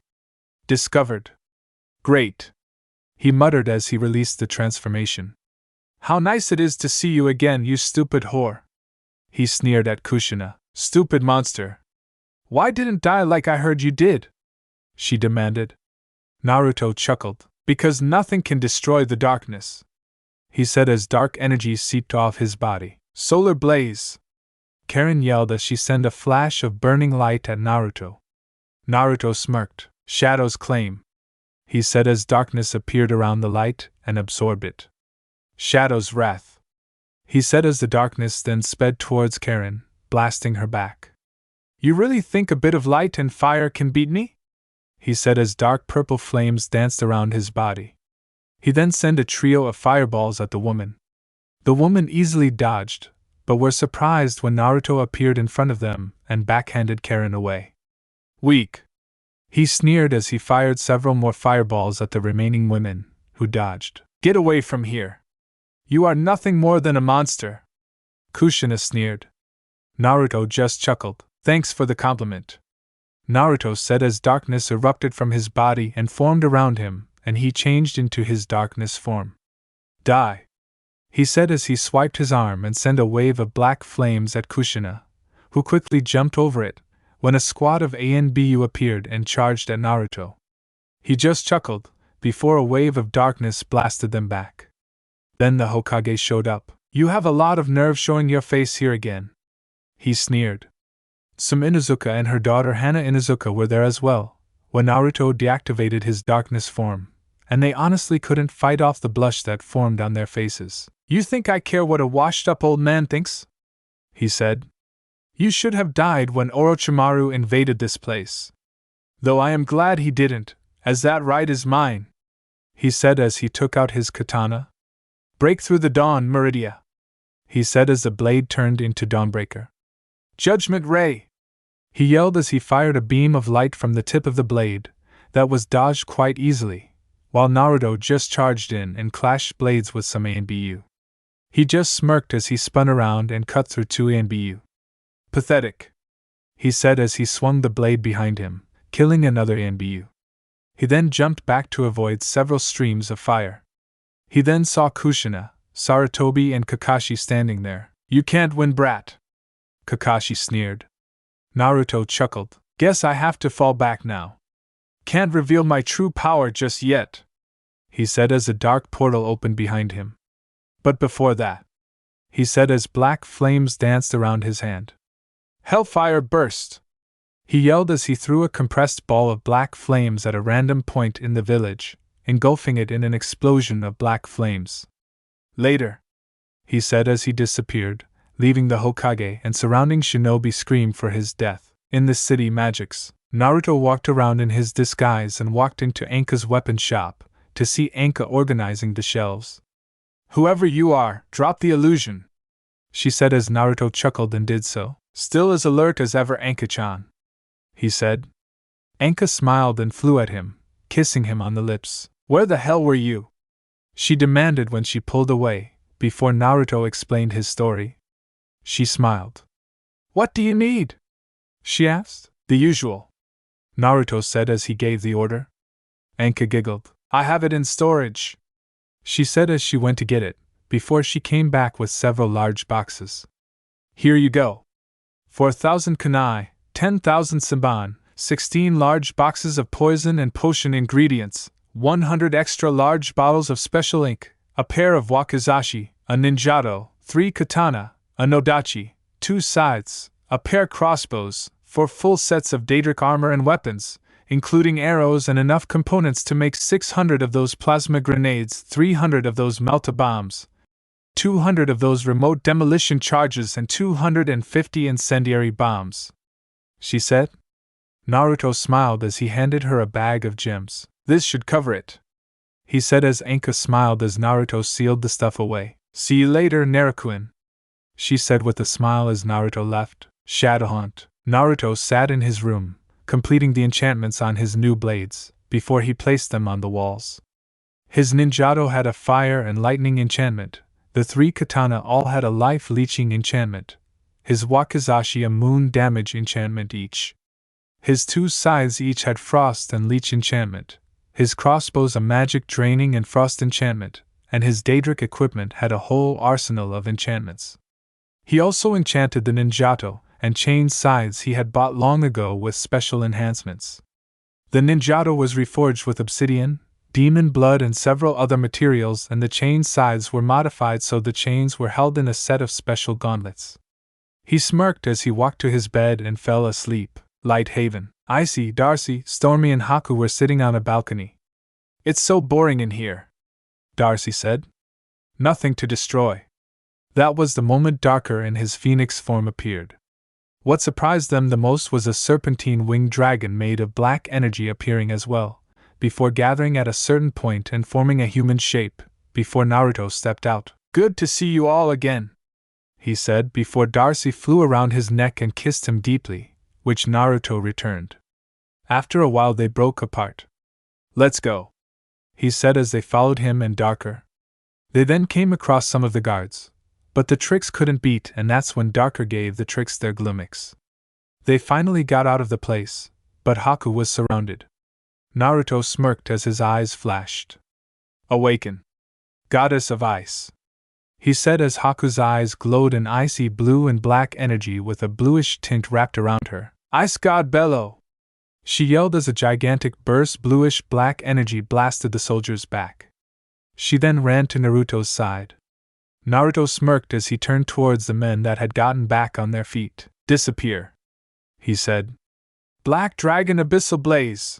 "Discovered. Great," he muttered as he released the transformation. "How nice it is to see you again, you stupid whore," he sneered at Kushina. "Stupid monster. Why didn't die like I heard you did?" she demanded. Naruto chuckled. "Because nothing can destroy the darkness," he said as dark energy seeped off his body. "Solar blaze!" Karen yelled as she sent a flash of burning light at Naruto. Naruto smirked. "Shadow's claim," he said as darkness appeared around the light and absorbed it. "Shadow's wrath," he said as the darkness then sped towards Karen, blasting her back. "You really think a bit of light and fire can beat me?" he said as dark purple flames danced around his body. He then sent a trio of fireballs at the woman. The woman easily dodged, but were surprised when Naruto appeared in front of them and backhanded Karen away. "Weak," he sneered as he fired several more fireballs at the remaining women, who dodged. "Get away from here. You are nothing more than a monster," Kushina sneered. Naruto just chuckled. "Thanks for the compliment," Naruto said as darkness erupted from his body and formed around him, and he changed into his darkness form. "Die," he said as he swiped his arm and sent a wave of black flames at Kushina, who quickly jumped over it, when a squad of ANBU appeared and charged at Naruto. He just chuckled, before a wave of darkness blasted them back. Then the Hokage showed up. "You have a lot of nerve showing your face here again," he sneered. Some Inuzuka and her daughter Hana Inuzuka were there as well, when Naruto deactivated his darkness form, and they honestly couldn't fight off the blush that formed on their faces. "You think I care what a washed-up old man thinks?" he said. "You should have died when Orochimaru invaded this place. Though I am glad he didn't, as that right is mine," he said as he took out his katana. "Break through the dawn, Meridia," he said as the blade turned into Dawnbreaker. "Judgment Ray!" he yelled as he fired a beam of light from the tip of the blade, that was dodged quite easily, while Naruto just charged in and clashed blades with some ANBU. He just smirked as he spun around and cut through two ANBU. "Pathetic," he said as he swung the blade behind him, killing another ANBU. He then jumped back to avoid several streams of fire. He then saw Kushina, Sarutobi and Kakashi standing there. "You can't win, brat," Kakashi sneered. Naruto chuckled. "Guess I have to fall back now. Can't reveal my true power just yet," he said as a dark portal opened behind him. "But before that," he said as black flames danced around his hand. "Hellfire burst!" he yelled as he threw a compressed ball of black flames at a random point in the village, engulfing it in an explosion of black flames. "Later," he said as he disappeared, leaving the Hokage and surrounding shinobi scream for his death. In the city magics, Naruto walked around in his disguise and walked into Anka's weapon shop to see Anka organizing the shelves. "Whoever you are, drop the illusion," she said as Naruto chuckled and did so. "Still as alert as ever, Anka-chan," he said. Anka smiled and flew at him, kissing him on the lips. "Where the hell were you?" she demanded when she pulled away, before Naruto explained his story. She smiled. "What do you need?" she asked. "The usual," Naruto said as he gave the order. Anka giggled. "I have it in storage," she said as she went to get it, before she came back with several large boxes. "Here you go. 4,000 kunai, 10,000 simban, 16 large boxes of poison and potion ingredients, 100 extra large bottles of special ink, a pair of wakizashi, a ninjato, 3 katana, a nodachi, 2 scythes, a pair crossbows, 4 full sets of daedric armor and weapons, including arrows and enough components to make 600 of those plasma grenades, 300 of those melta bombs, 200 of those remote demolition charges and 250 incendiary bombs," she said. Naruto smiled as he handed her a bag of gems. "This should cover it," he said as Anka smiled as Naruto sealed the stuff away. "See you later, Naruto-kun," she said with a smile as Naruto left. Shadowhunt. Naruto sat in his room, completing the enchantments on his new blades, before he placed them on the walls. His ninjato had a fire and lightning enchantment, the 3 katana all had a life-leeching enchantment, his wakizashi a moon damage enchantment each. His 2 scythes each had frost and leech enchantment, his crossbows a magic draining and frost enchantment, and his daedric equipment had a whole arsenal of enchantments. He also enchanted the ninjato and chain scythes he had bought long ago with special enhancements. The ninjato was reforged with obsidian, demon blood and several other materials, and the chain scythes were modified so the chains were held in a set of special gauntlets. He smirked as he walked to his bed and fell asleep. Light Haven. Icy, Darcy, Stormy and Haku were sitting on a balcony. "It's so boring in here," Darcy said. "Nothing to destroy." That was the moment Darker in his phoenix form appeared. What surprised them the most was a serpentine winged dragon made of black energy appearing as well, before gathering at a certain point and forming a human shape, before Naruto stepped out. "Good to see you all again," he said before Darcy flew around his neck and kissed him deeply, which Naruto returned. After a while they broke apart. "Let's go," he said as they followed him and Darker. They then came across some of the guards, but the tricks couldn't beat, and that's when Darker gave the tricks their glumix. They finally got out of the place, but Haku was surrounded. Naruto smirked as his eyes flashed. "Awaken, Goddess of Ice," he said as Haku's eyes glowed in icy blue and black energy with a bluish tint wrapped around her. "Ice God Bellow!" she yelled as a gigantic burst bluish black energy blasted the soldier's back. She then ran to Naruto's side. Naruto smirked as he turned towards the men that had gotten back on their feet. "Disappear," he said. "Black Dragon Abyssal Blaze!"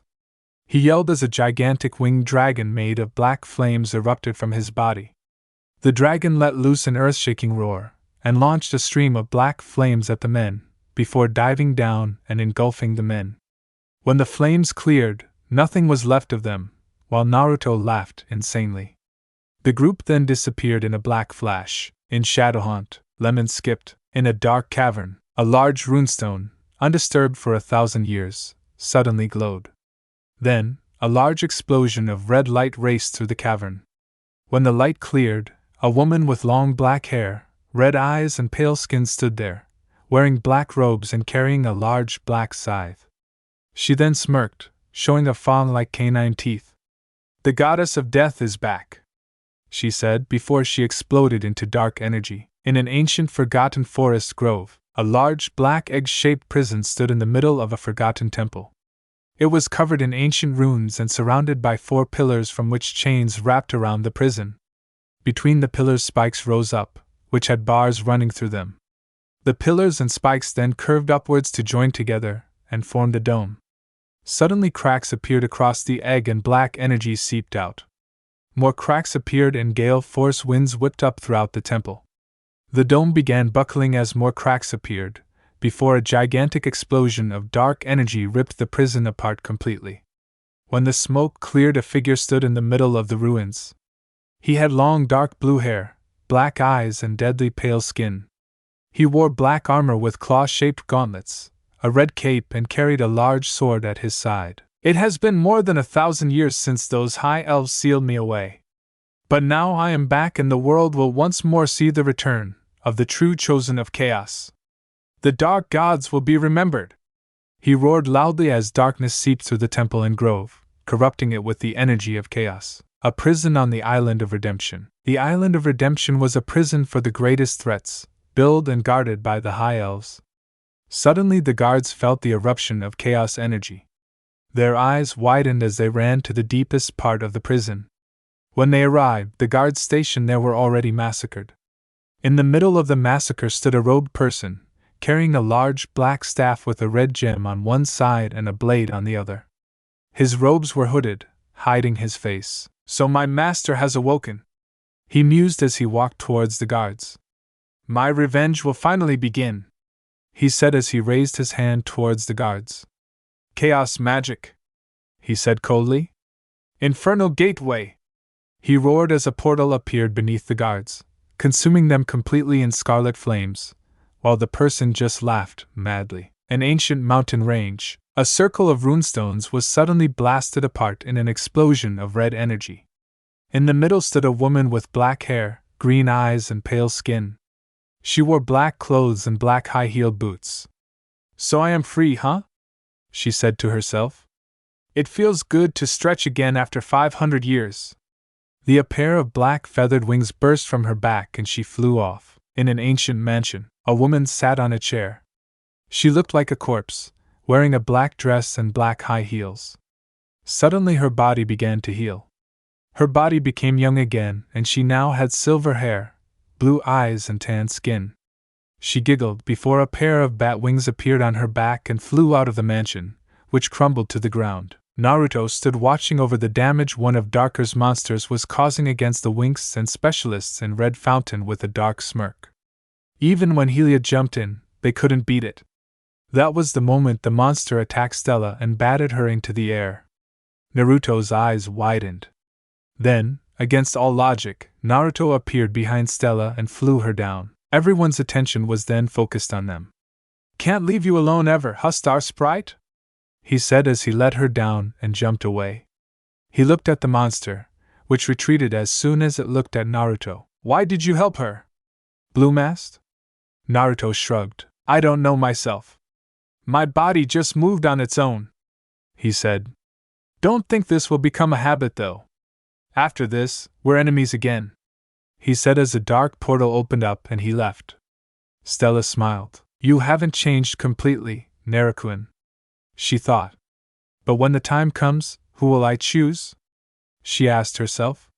he yelled as a gigantic winged dragon made of black flames erupted from his body. The dragon let loose an earth-shaking roar, and launched a stream of black flames at the men, before diving down and engulfing the men. When the flames cleared, nothing was left of them, while Naruto laughed insanely. The group then disappeared in a black flash. In Shadowhunt, Lemon skipped. In a dark cavern, a large runestone, undisturbed for 1,000 years, suddenly glowed. Then, a large explosion of red light raced through the cavern. When the light cleared, a woman with long black hair, red eyes and pale skin stood there, wearing black robes and carrying a large black scythe. She then smirked, showing a fawn-like canine teeth. "The goddess of death is back," she said before she exploded into dark energy. In an ancient forgotten forest grove, a large black egg-shaped prison stood in the middle of a forgotten temple. It was covered in ancient runes and surrounded by 4 pillars from which chains wrapped around the prison. Between the pillars spikes rose up, which had bars running through them. The pillars and spikes then curved upwards to join together and formed a dome. Suddenly cracks appeared across the egg and black energy seeped out. More cracks appeared and gale force winds whipped up throughout the temple. The dome began buckling as more cracks appeared, before a gigantic explosion of dark energy ripped the prison apart completely. When the smoke cleared, a figure stood in the middle of the ruins. He had long dark blue hair, black eyes, and deadly pale skin. He wore black armor with claw-shaped gauntlets, a red cape, and carried a large sword at his side. "It has been more than 1,000 years since those high elves sealed me away. But now I am back, and the world will once more see the return of the true chosen of chaos. The dark gods will be remembered." He roared loudly as darkness seeped through the temple and grove, corrupting it with the energy of chaos. A prison on the Island of Redemption. The Island of Redemption was a prison for the greatest threats, built and guarded by the High Elves. Suddenly the guards felt the eruption of chaos energy. Their eyes widened as they ran to the deepest part of the prison. When they arrived, the guards stationed there were already massacred. In the middle of the massacre stood a robed person, carrying a large black staff with a red gem on one side and a blade on the other. His robes were hooded, hiding his face. "So my master has awoken," he mused as he walked towards the guards. "My revenge will finally begin," he said as he raised his hand towards the guards. "Chaos magic," he said coldly. "Infernal gateway," he roared as a portal appeared beneath the guards, consuming them completely in scarlet flames, while the person just laughed madly. An ancient mountain range, a circle of runestones, was suddenly blasted apart in an explosion of red energy. In the middle stood a woman with black hair, green eyes, and pale skin. She wore black clothes and black high-heeled boots. "So I am free, huh?" she said to herself. "It feels good to stretch again after 500 years. A pair of black feathered wings burst from her back and she flew off. In an ancient mansion, a woman sat on a chair. She looked like a corpse, wearing a black dress and black high heels. Suddenly her body began to heal. Her body became young again, and she now had silver hair, blue eyes, and tan skin. She giggled before a pair of bat wings appeared on her back and flew out of the mansion, which crumbled to the ground. Naruto stood watching over the damage one of Darker's monsters was causing against the Winx and specialists in Red Fountain with a dark smirk. Even when Helia jumped in, they couldn't beat it. That was the moment the monster attacked Stella and batted her into the air. Naruto's eyes widened. Then, against all logic, Naruto appeared behind Stella and flew her down. Everyone's attention was then focused on them. "Can't leave you alone ever, huh, Star Sprite?" he said as he let her down and jumped away. He looked at the monster, which retreated as soon as it looked at Naruto. "Why did you help her?" Bloom asked. Naruto shrugged. "I don't know myself. My body just moved on its own," he said. "Don't think this will become a habit, though. After this, we're enemies again," he said as a dark portal opened up and he left. Stella smiled. "You haven't changed completely, Naruto," she thought. "But when the time comes, who will I choose?" she asked herself.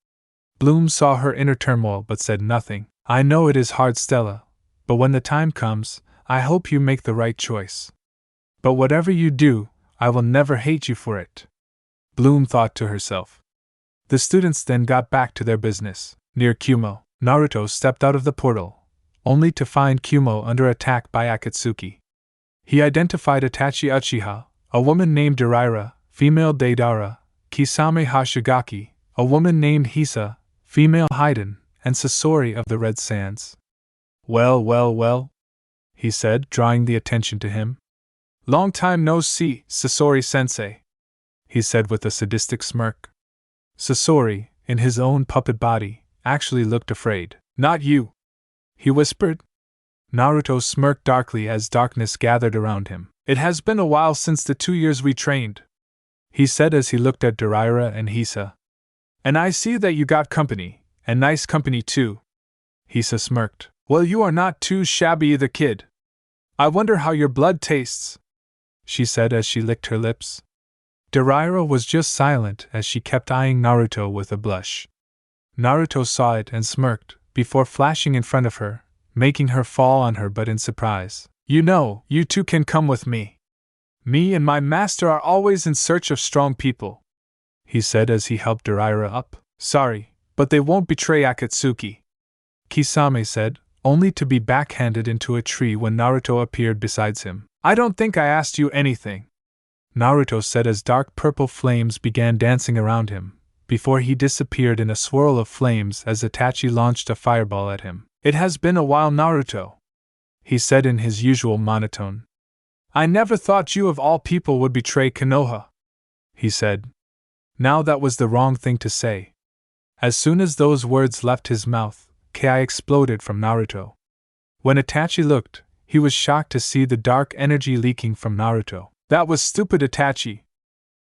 Bloom saw her inner turmoil but said nothing. "I know it is hard, Stella, but when the time comes, I hope you make the right choice. But whatever you do, I will never hate you for it," Bloom thought to herself. The students then got back to their business. Near Kumo, Naruto stepped out of the portal, only to find Kumo under attack by Akatsuki. He identified Itachi Uchiha, a woman named Deraira, female Deidara, Kisame Hashigaki, a woman named Hisa, female Haiden, and Sasori of the Red Sands. Well, he said, drawing the attention to him. "Long time no see, Sasori-sensei," he said with a sadistic smirk. Sasori, in his own puppet body, actually looked afraid. "Not you," he whispered. Naruto smirked darkly as darkness gathered around him. "It has been a while since the 2 years we trained," he said as he looked at Deraira and Hisa. "And I see that you got company, and nice company too." Hisa smirked. "Well, you are not too shabby either, kid. I wonder how your blood tastes," she said as she licked her lips. Deraira was just silent as she kept eyeing Naruto with a blush. Naruto saw it and smirked, before flashing in front of her, making her fall on her but in surprise. "You know, you two can come with me. Me and my master are always in search of strong people," he said as he helped Deraira up. "Sorry, but they won't betray Akatsuki," Kisame said, only to be backhanded into a tree when Naruto appeared beside him. I don't think I asked you anything, Naruto said as dark purple flames began dancing around him, before he disappeared in a swirl of flames as Itachi launched a fireball at him. It has been a while, Naruto, he said in his usual monotone. I never thought you of all people would betray Konoha, he said. Now that was the wrong thing to say. As soon as those words left his mouth, Ki exploded from Naruto. When Itachi looked, he was shocked to see the dark energy leaking from Naruto. That was stupid, Itachi,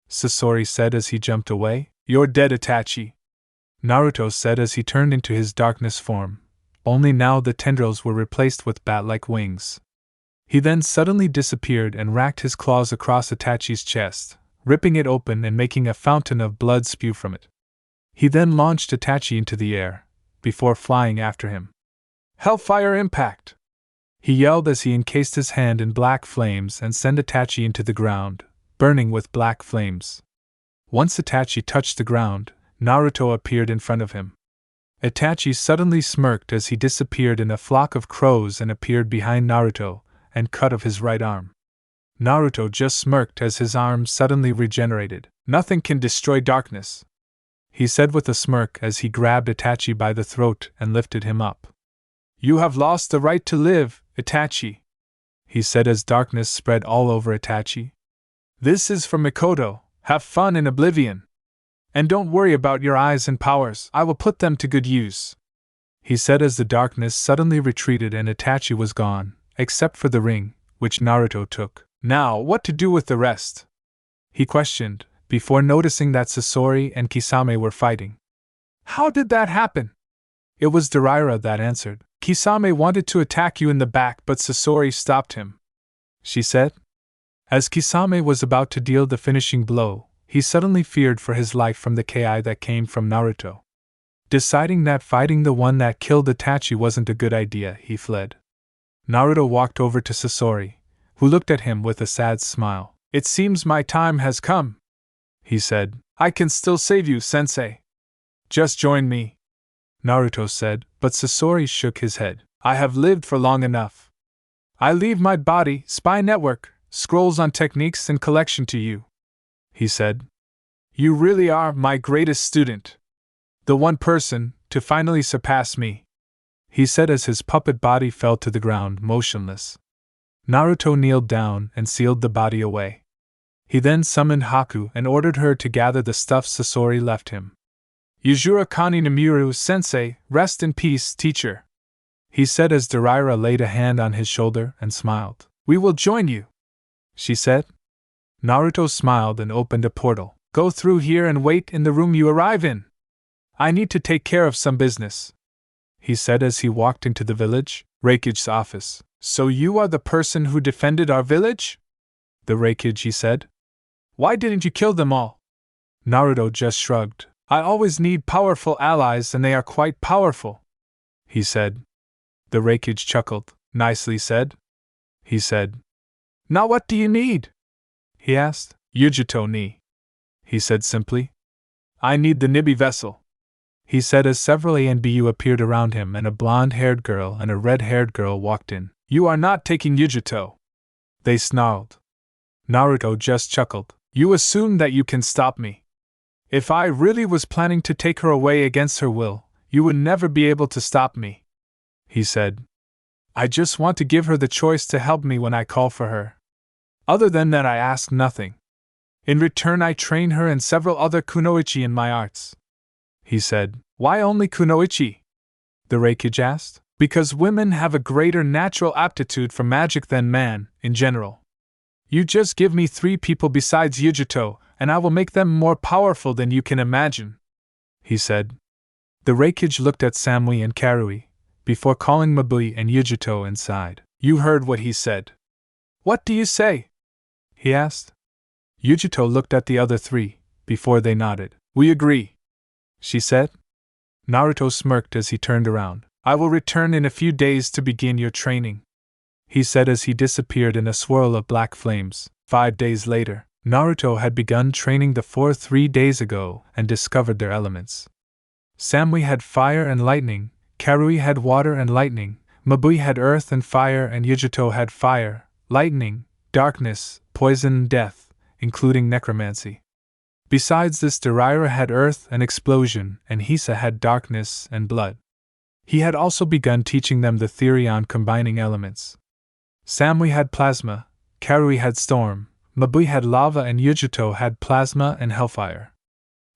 Sasori said as he jumped away. You're dead, Itachi, Naruto said as he turned into his darkness form, only now the tendrils were replaced with bat-like wings. He then suddenly disappeared and racked his claws across Itachi's chest, ripping it open and making a fountain of blood spew from it. He then launched Itachi into the air, before flying after him. Hellfire impact! He yelled as he encased his hand in black flames and sent Itachi into the ground, burning with black flames. Once Itachi touched the ground, Naruto appeared in front of him. Itachi suddenly smirked as he disappeared in a flock of crows and appeared behind Naruto, and cut off his right arm. Naruto just smirked as his arm suddenly regenerated. Nothing can destroy darkness, he said with a smirk as he grabbed Itachi by the throat and lifted him up. You have lost the right to live, Itachi, he said as darkness spread all over Itachi. This is for Mikoto. Have fun in oblivion. And don't worry about your eyes and powers, I will put them to good use, he said as the darkness suddenly retreated and Itachi was gone, except for the ring, which Naruto took. Now, what to do with the rest? He questioned, before noticing that Sasori and Kisame were fighting. How did that happen? It was Daraira that answered. Kisame wanted to attack you in the back, but Sasori stopped him, she said. As Kisame was about to deal the finishing blow, he suddenly feared for his life from the ki that came from Naruto. Deciding that fighting the one that killed Itachi wasn't a good idea, he fled. Naruto walked over to Sasori, who looked at him with a sad smile. It seems my time has come, he said. I can still save you, sensei. Just join me, Naruto said, but Sasori shook his head. I have lived for long enough. I leave my body, spy network, scrolls on techniques and collection to you, he said. You really are my greatest student. The one person to finally surpass me, he said as his puppet body fell to the ground motionless. Naruto kneeled down and sealed the body away. He then summoned Haku and ordered her to gather the stuff Sasori left him. Yuzuru Kani Namuru sensei, rest in peace, teacher, he said as Daraira laid a hand on his shoulder and smiled. We will join you, she said. Naruto smiled and opened a portal. Go through here and wait in the room you arrive in. I need to take care of some business, he said as he walked into the village, Raikage's office. So you are the person who defended our village? The Raikage said. Why didn't you kill them all? Naruto just shrugged. I always need powerful allies and they are quite powerful, he said. The Raikage chuckled. Nicely said, he said. Now what do you need? He asked. Yujito ni, he said simply. I need the Nibi vessel, he said as several ANBU appeared around him and a blonde-haired girl and a red-haired girl walked in. You are not taking Yujito, they snarled. Naruto just chuckled. You assume that you can stop me. If I really was planning to take her away against her will, you would never be able to stop me, he said. I just want to give her the choice to help me when I call for her. Other than that, I ask nothing. In return, I train her and several other kunoichi in my arts, he said. Why only kunoichi? The Raikage asked. Because women have a greater natural aptitude for magic than man, in general. You just give me 3 people besides Yujito, and I will make them more powerful than you can imagine, he said. The Raikage looked at Samui and Karui, before calling Mabui and Yujito inside. You heard what he said. What do you say? He asked. Yujito looked at the other 3, before they nodded. We agree, she said. Naruto smirked as he turned around. I will return in a few days to begin your training, he said as he disappeared in a swirl of black flames. 5 days later, Naruto had begun training the 4 3 days ago and discovered their elements. Samui had fire and lightning, Karui had water and lightning, Mabui had earth and fire, and Yujito had fire, lightning, darkness, poison, and death, including necromancy. Besides this, Deraira had earth and explosion, and Hisa had darkness and blood. He had also begun teaching them the theory on combining elements. Samui had plasma, Karui had storm, Mabui had lava, and Yujito had plasma and hellfire.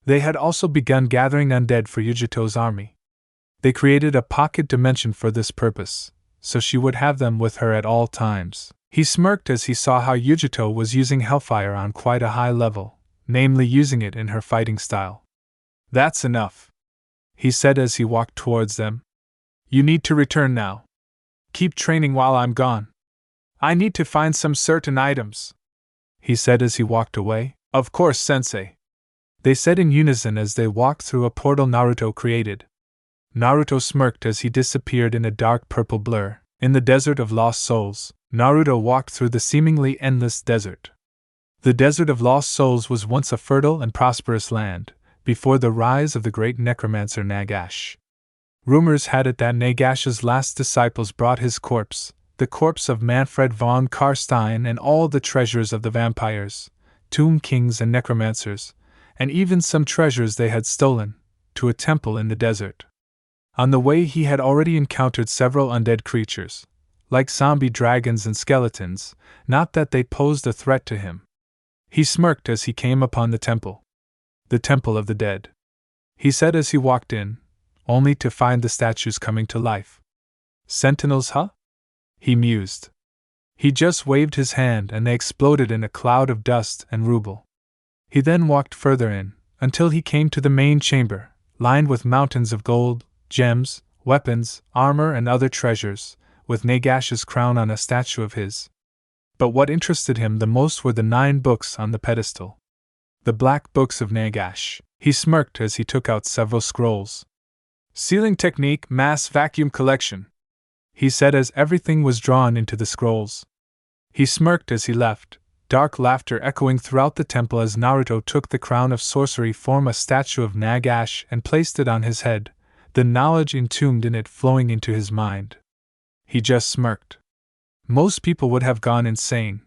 They had also begun gathering undead for Yujito's army. They created a pocket dimension for this purpose, so she would have them with her at all times. He smirked as he saw how Yujito was using hellfire on quite a high level, namely using it in her fighting style. "That's enough," he said as he walked towards them. "You need to return now. Keep training while I'm gone. I need to find some certain items," he said as he walked away. "Of course, Sensei," they said in unison as they walked through a portal Naruto created. Naruto smirked as he disappeared in a dark purple blur. In the desert of lost souls, Naruto walked through the seemingly endless desert. The desert of lost souls was once a fertile and prosperous land, before the rise of the great necromancer Nagash. Rumors had it that Nagash's last disciples brought his corpse, the corpse of Manfred von Karstein, and all the treasures of the vampires, tomb kings, and necromancers, and even some treasures they had stolen, to a temple in the desert. On the way, he had already encountered several undead creatures, like zombie dragons and skeletons, not that they posed a threat to him. He smirked as he came upon the temple of the dead. He said as he walked in, only to find the statues coming to life. "Sentinels, huh?" he mused. He just waved his hand and they exploded in a cloud of dust and rubble. He then walked further in, until he came to the main chamber, lined with mountains of gold, gems, weapons, armor, and other treasures, with Nagash's crown on a statue of his. But what interested him the most were the 9 books on the pedestal. The black books of Nagash. He smirked as he took out several scrolls. "Sealing technique, mass vacuum collection," he said as everything was drawn into the scrolls. He smirked as he left, dark laughter echoing throughout the temple as Naruto took the crown of sorcery form, a statue of Nagash, and placed it on his head, the knowledge entombed in it flowing into his mind. He just smirked. Most people would have gone insane,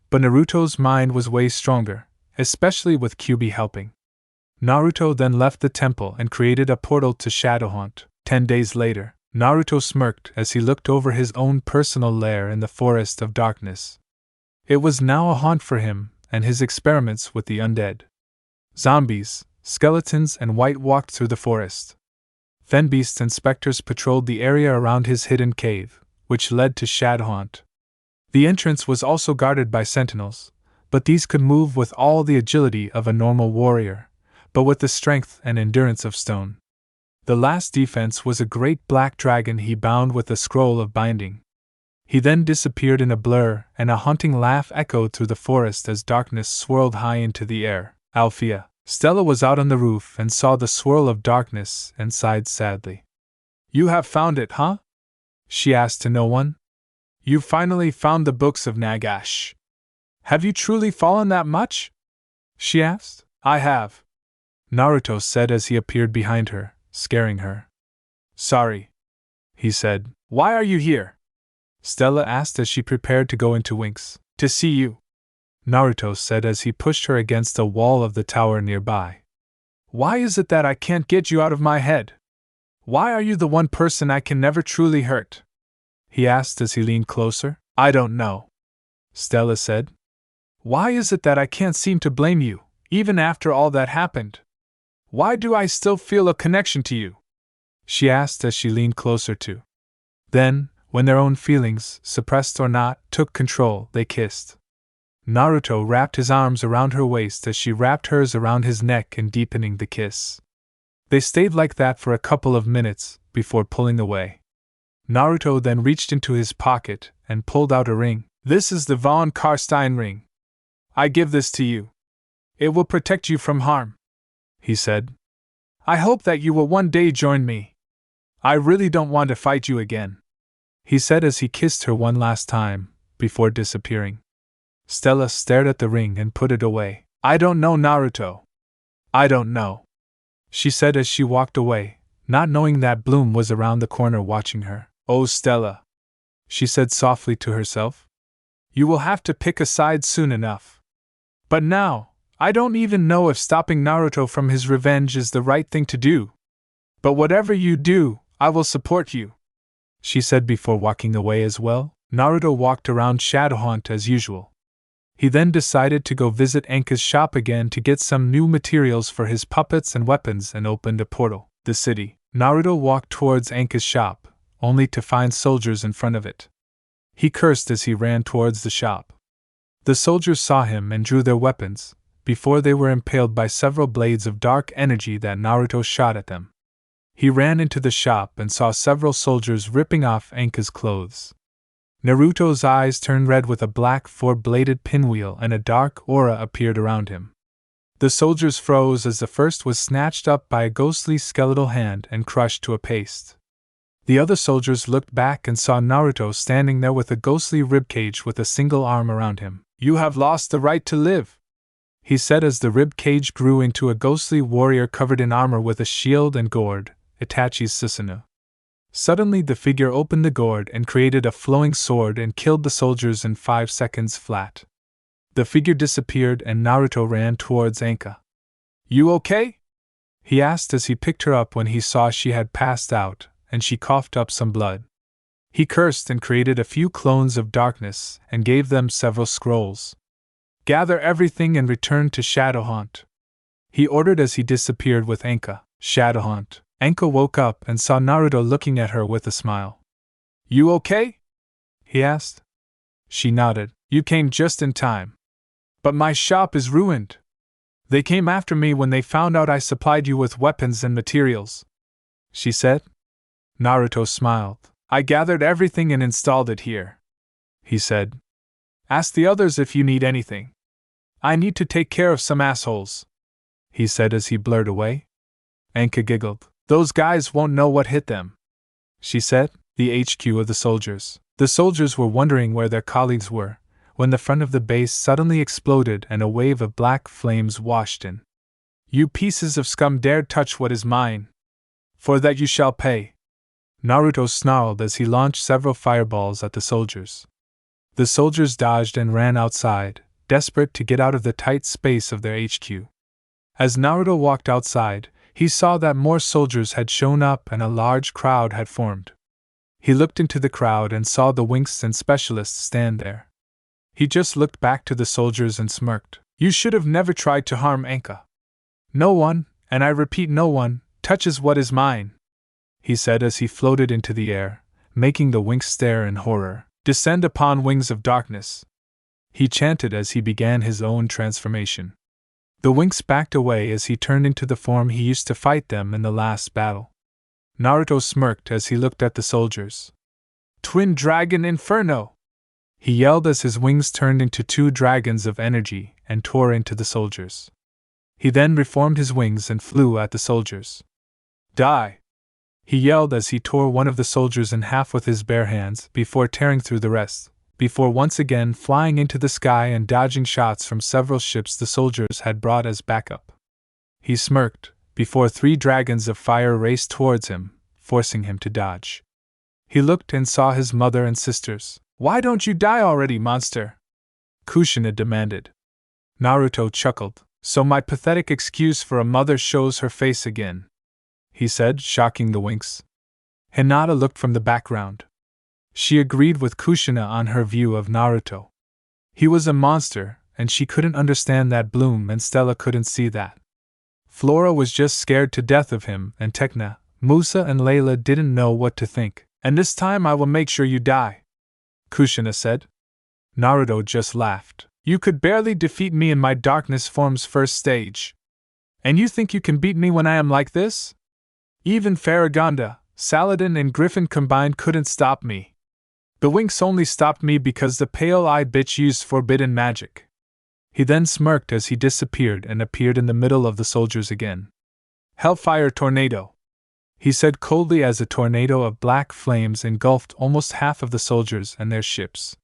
but Naruto's mind was way stronger, especially with Kyuubi helping. Naruto then left the temple and created a portal to Shadowhaunt. 10 days later, Naruto smirked as he looked over his own personal lair in the Forest of Darkness. It was now a haunt for him and his experiments with the undead. Zombies, skeletons, and white walked through the forest. Fenbeasts and specters patrolled the area around his hidden cave, which led to Shadowhaunt. The entrance was also guarded by sentinels, but these could move with all the agility of a normal warrior, but with the strength and endurance of stone. The last defense was a great black dragon he bound with a scroll of binding. He then disappeared in a blur, and a haunting laugh echoed through the forest as darkness swirled high into the air. Althea, Stella was out on the roof and saw the swirl of darkness and sighed sadly. "You have found it, huh?" she asked to no one. "You finally found the books of Nagash. Have you truly fallen that much?" she asked. "I have," Naruto said as he appeared behind her, scaring her. "Sorry," he said. "Why are you here?" Stella asked as she prepared to go into Winx. "To see you," Naruto said as he pushed her against the wall of the tower nearby. "Why is it that I can't get you out of my head? Why are you the one person I can never truly hurt?" he asked as he leaned closer. "I don't know," Stella said. "Why is it that I can't seem to blame you, even after all that happened? Why do I still feel a connection to you?" she asked as she leaned closer too. Then, when their own feelings, suppressed or not, took control, they kissed. Naruto wrapped his arms around her waist as she wrapped hers around his neck and deepening the kiss. They stayed like that for a couple of minutes, before pulling away. Naruto then reached into his pocket and pulled out a ring. "This is the von Karstein ring. I give this to you. It will protect you from harm," he said. "I hope that you will one day join me. I really don't want to fight you again," he said as he kissed her one last time, before disappearing. Stella stared at the ring and put it away. "I don't know, Naruto. I don't know," she said as she walked away, not knowing that Bloom was around the corner watching her. "Oh, Stella," she said softly to herself. You will have to pick a side soon enough. But now, I don't even know if stopping Naruto from his revenge is the right thing to do. But whatever you do, I will support you, she said before walking away as well. Naruto walked around Shadowhunt as usual. He then decided to go visit Anka's shop again to get some new materials for his puppets and weapons and opened a portal. The city. Naruto walked towards Anka's shop, only to find soldiers in front of it. He cursed as he ran towards the shop. The soldiers saw him and drew their weapons, before they were impaled by several blades of dark energy that Naruto shot at them. He ran into the shop and saw several soldiers ripping off Anka's clothes. Naruto's eyes turned red with a black four-bladed pinwheel and a dark aura appeared around him. The soldiers froze as the first was snatched up by a ghostly skeletal hand and crushed to a paste. The other soldiers looked back and saw Naruto standing there with a ghostly ribcage with a single arm around him. You have lost the right to live, he said as the ribcage grew into a ghostly warrior covered in armor with a shield and gourd, Itachi's Susanoo. Suddenly the figure opened the gourd and created a flowing sword and killed the soldiers in 5 seconds flat. The figure disappeared and Naruto ran towards Anka. You okay? He asked as he picked her up when he saw she had passed out, and she coughed up some blood. He cursed and created a few clones of darkness and gave them several scrolls. Gather everything and return to Shadowhunt, he ordered as he disappeared with Anka. Shadowhunt. Anka woke up and saw Naruto looking at her with a smile. You okay? He asked. She nodded. You came just in time. But my shop is ruined. They came after me when they found out I supplied you with weapons and materials, she said. Naruto smiled. I gathered everything and installed it here, he said. Ask the others if you need anything. I need to take care of some assholes, he said as he blurred away. Anka giggled. Those guys won't know what hit them, she said. The HQ of the soldiers. The soldiers were wondering where their colleagues were, when the front of the base suddenly exploded and a wave of black flames washed in. You pieces of scum dared touch what is mine. For that you shall pay. Naruto snarled as he launched several fireballs at the soldiers. The soldiers dodged and ran outside, desperate to get out of the tight space of their HQ. As Naruto walked outside, he saw that more soldiers had shown up and a large crowd had formed. He looked into the crowd and saw the Winx and specialists stand there. He just looked back to the soldiers and smirked. You should have never tried to harm Anka. No one, and I repeat no one, touches what is mine, he said as he floated into the air, making the Winx stare in horror. Descend upon wings of darkness, he chanted as he began his own transformation. The Winx backed away as he turned into the form he used to fight them in the last battle. Naruto smirked as he looked at the soldiers. Twin Dragon Inferno! He yelled as his wings turned into 2 dragons of energy and tore into the soldiers. He then reformed his wings and flew at the soldiers. Die! He yelled as he tore one of the soldiers in half with his bare hands before tearing through the rest, before once again flying into the sky and dodging shots from several ships the soldiers had brought as backup. He smirked, before 3 dragons of fire raced towards him, forcing him to dodge. He looked and saw his mother and sisters. Why don't you die already, monster? Kushina demanded. Naruto chuckled. So my pathetic excuse for a mother shows her face again, he said, shocking the Winx. Hinata looked from the background. She agreed with Kushina on her view of Naruto. He was a monster, and she couldn't understand that Bloom and Stella couldn't see that. Flora was just scared to death of him, and Tekna, Musa and Layla didn't know what to think. And this time I will make sure you die, Kushina said. Naruto just laughed. You could barely defeat me in my darkness form's first stage. And you think you can beat me when I am like this? Even Farragonda, Saladin and Griffin combined couldn't stop me. The Winx only stopped me because the pale-eyed bitch used forbidden magic. He then smirked as he disappeared and appeared in the middle of the soldiers again. Hellfire Tornado, he said coldly as a tornado of black flames engulfed almost half of the soldiers and their ships.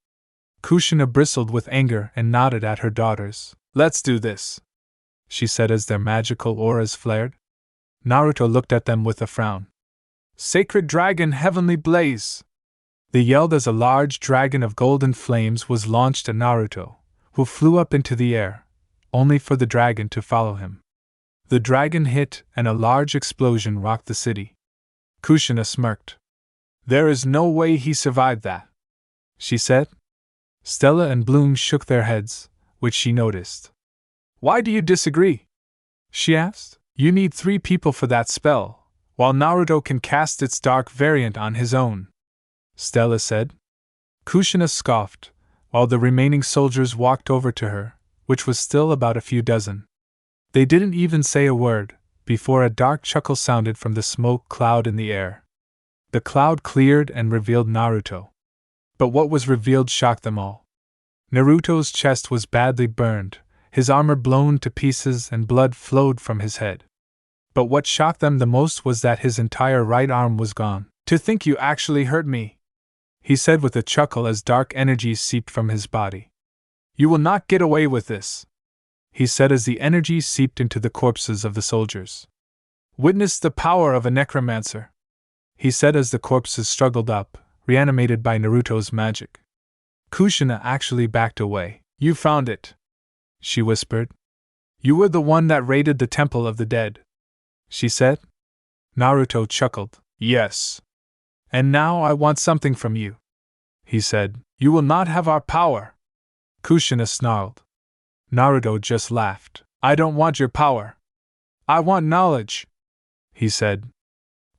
Kushina bristled with anger and nodded at her daughters. Let's do this, she said as their magical auras flared. Naruto looked at them with a frown. Sacred Dragon Heavenly Blaze! They yelled as a large dragon of golden flames was launched at Naruto, who flew up into the air, only for the dragon to follow him. The dragon hit, and a large explosion rocked the city. Kushina smirked. "There is no way he survived that," she said. Stella and Bloom shook their heads, which she noticed. "Why do you disagree?" she asked. "You need 3 people for that spell, while Naruto can cast its dark variant on his own," Stella said. Kushina scoffed, while the remaining soldiers walked over to her, which was still about a few dozen. They didn't even say a word, before a dark chuckle sounded from the smoke cloud in the air. The cloud cleared and revealed Naruto. But what was revealed shocked them all. Naruto's chest was badly burned, his armor blown to pieces, and blood flowed from his head. But what shocked them the most was that his entire right arm was gone. "To think you actually hurt me," he said with a chuckle as dark energies seeped from his body. "You will not get away with this," he said as the energy seeped into the corpses of the soldiers. "Witness the power of a necromancer," he said as the corpses struggled up, reanimated by Naruto's magic. Kushina actually backed away. "You found it," she whispered. "You were the one that raided the Temple of the Dead," she said. Naruto chuckled. "Yes. And now I want something from you," he said. "You will not have our power," Kushina snarled. Naruto just laughed. "I don't want your power. I want knowledge," he said.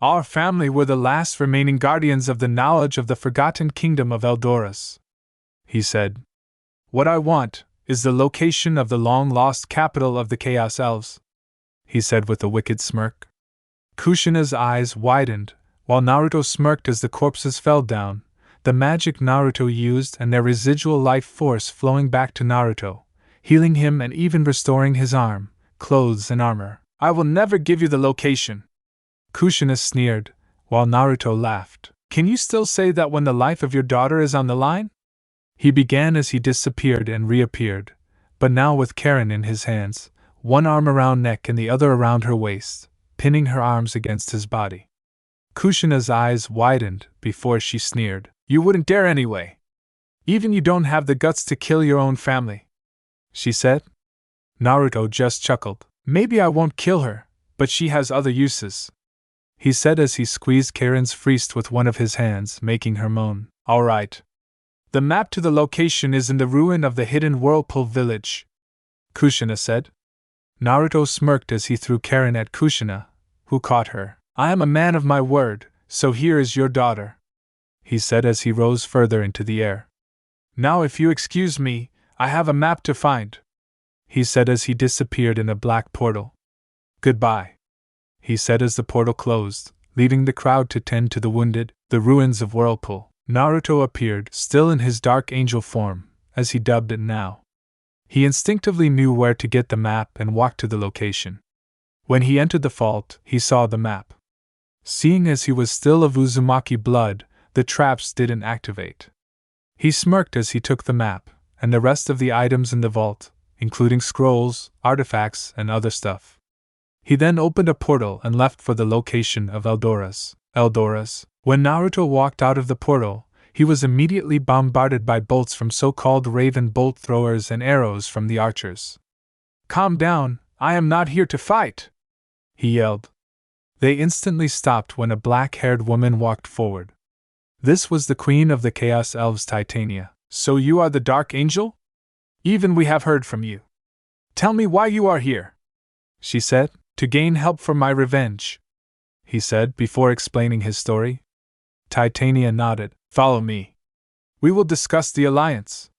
"Our family were the last remaining guardians of the knowledge of the forgotten kingdom of Eldoras," he said. "What I want is the location of the long-lost capital of the Chaos Elves," he said with a wicked smirk. Kushina's eyes widened, while Naruto smirked as the corpses fell down, the magic Naruto used and their residual life force flowing back to Naruto, healing him and even restoring his arm, clothes and armor. "I will never give you the location," Kushina sneered, while Naruto laughed. "Can you still say that when the life of your daughter is on the line?" He began as he disappeared and reappeared, but now with Karen in his hands, one arm around neck and the other around her waist, pinning her arms against his body. Kushina's eyes widened before she sneered. "You wouldn't dare anyway. Even you don't have the guts to kill your own family," she said. Naruto just chuckled. "Maybe I won't kill her, but she has other uses," he said as he squeezed Karen's wrist with one of his hands, making her moan. "All right. The map to the location is in the ruin of the hidden Whirlpool village," Kushina said. Naruto smirked as he threw Karen at Kushina, who caught her. "I am a man of my word, so here is your daughter," he said as he rose further into the air. "Now if you excuse me, I have a map to find," he said as he disappeared in a black portal. "Goodbye," he said as the portal closed, leaving the crowd to tend to the wounded, the ruins of Whirlpool. Naruto appeared, still in his dark angel form, as he dubbed it now. He instinctively knew where to get the map and walked to the location. When he entered the vault, he saw the map. Seeing as he was still of Uzumaki blood, the traps didn't activate. He smirked as he took the map, and the rest of the items in the vault, including scrolls, artifacts, and other stuff. He then opened a portal and left for the location of Eldoras. When Naruto walked out of the portal, he was immediately bombarded by bolts from so-called raven bolt throwers and arrows from the archers. "Calm down, I am not here to fight!" he yelled. They instantly stopped when a black-haired woman walked forward. This was the queen of the Chaos Elves, Titania. "So you are the Dark Angel? Even we have heard from you. Tell me why you are here," she said. "To gain help for my revenge," he said before explaining his story. Titania nodded. "Follow me. We will discuss the alliance,"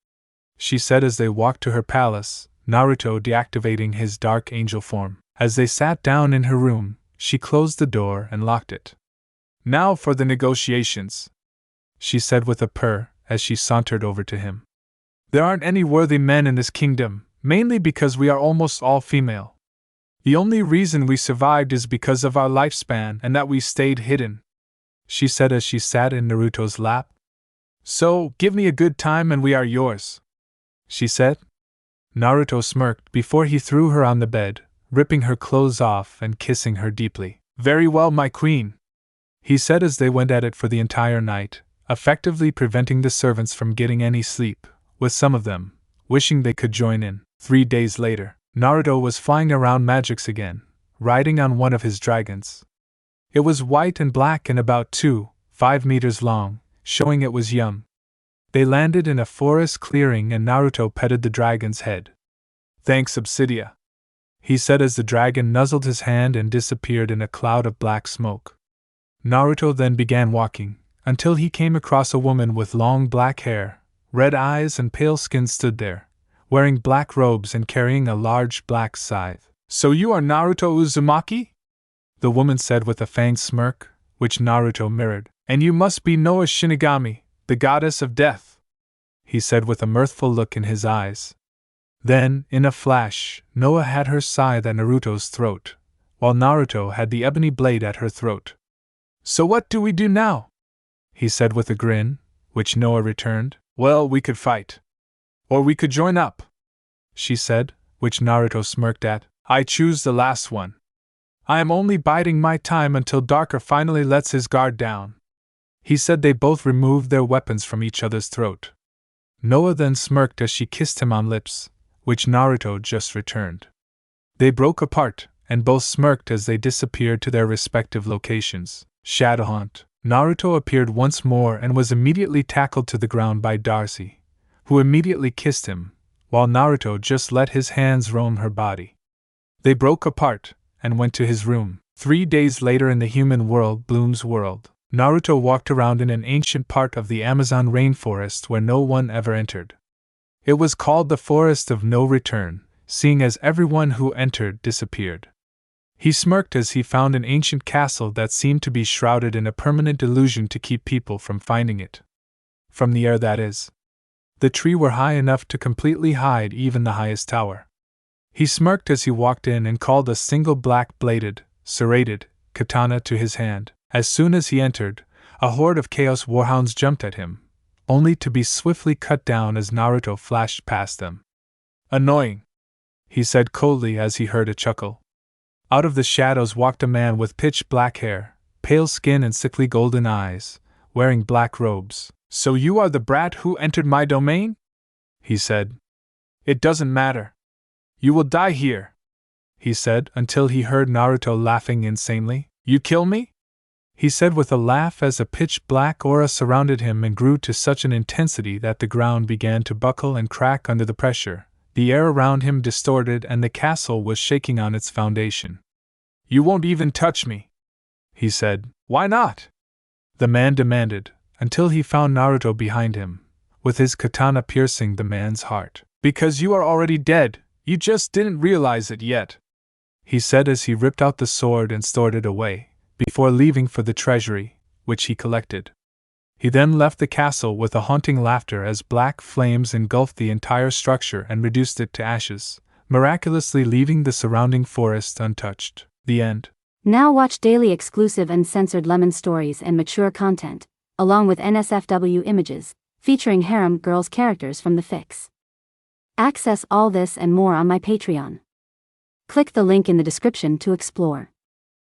she said as they walked to her palace, Naruto deactivating his Dark Angel form. As they sat down in her room, she closed the door and locked it. "Now for the negotiations," she said with a purr as she sauntered over to him. "There aren't any worthy men in this kingdom, mainly because we are almost all female. The only reason we survived is because of our lifespan and that we stayed hidden," she said as she sat in Naruto's lap. "So, give me a good time and we are yours," she said. Naruto smirked before he threw her on the bed, ripping her clothes off and kissing her deeply. "Very well, my queen," he said as they went at it for the entire night, effectively preventing the servants from getting any sleep, with some of them wishing they could join in. 3 days later, Naruto was flying around Magix again, riding on one of his dragons. It was white and black and about 5 meters long, showing it was young. They landed in a forest clearing and Naruto petted the dragon's head. "Thanks, Obsidia," he said as the dragon nuzzled his hand and disappeared in a cloud of black smoke. Naruto then began walking, until he came across a woman with long black hair, red eyes and pale skin stood there, wearing black robes and carrying a large black scythe. "So you are Naruto Uzumaki?" the woman said with a fanged smirk, which Naruto mirrored. "And you must be Noa Shinigami, the goddess of death," he said with a mirthful look in his eyes. Then, in a flash, Noa had her scythe at Naruto's throat, while Naruto had the ebony blade at her throat. "So what do we do now?" he said with a grin, which Noa returned. "Well, we could fight. Or we could join up," she said, which Naruto smirked at. "I choose the last one. I am only biding my time until Darker finally lets his guard down." He said. They both removed their weapons from each other's throat. Noa then smirked as she kissed him on lips, which Naruto just returned. They broke apart, and both smirked as they disappeared to their respective locations. Shadowhunt. Naruto appeared once more and was immediately tackled to the ground by Darcy, who immediately kissed him, while Naruto just let his hands roam her body. They broke apart and went to his room. 3 days later in the human world, Bloom's world, Naruto walked around in an ancient part of the Amazon rainforest where no one ever entered. It was called the Forest of No Return, seeing as everyone who entered disappeared. He smirked as he found an ancient castle that seemed to be shrouded in a permanent illusion to keep people from finding it. From the air, that is. The trees were high enough to completely hide even the highest tower. He smirked as he walked in and called a single black-bladed, serrated katana to his hand. As soon as he entered, a horde of Chaos Warhounds jumped at him, only to be swiftly cut down as Naruto flashed past them. "Annoying," he said coldly as he heard a chuckle. Out of the shadows walked a man with pitch-black hair, pale skin and sickly golden eyes, wearing black robes. "So you are the brat who entered my domain?" he said. "It doesn't matter. You will die here," he said until he heard Naruto laughing insanely. "You kill me?" he said with a laugh as a pitch-black aura surrounded him and grew to such an intensity that the ground began to buckle and crack under the pressure. The air around him distorted and the castle was shaking on its foundation. "You won't even touch me," he said. "Why not?" the man demanded, until he found Naruto behind him, with his katana piercing the man's heart. "Because you are already dead, you just didn't realize it yet," he said as he ripped out the sword and stored it away, before leaving for the treasury, which he collected. He then left the castle with a haunting laughter as black flames engulfed the entire structure and reduced it to ashes, miraculously leaving the surrounding forest untouched. The end. Now watch daily exclusive uncensored Lemon stories and mature content, along with NSFW images, featuring Harem girls characters from the fics. Access all this and more on my Patreon. Click the link in the description to explore.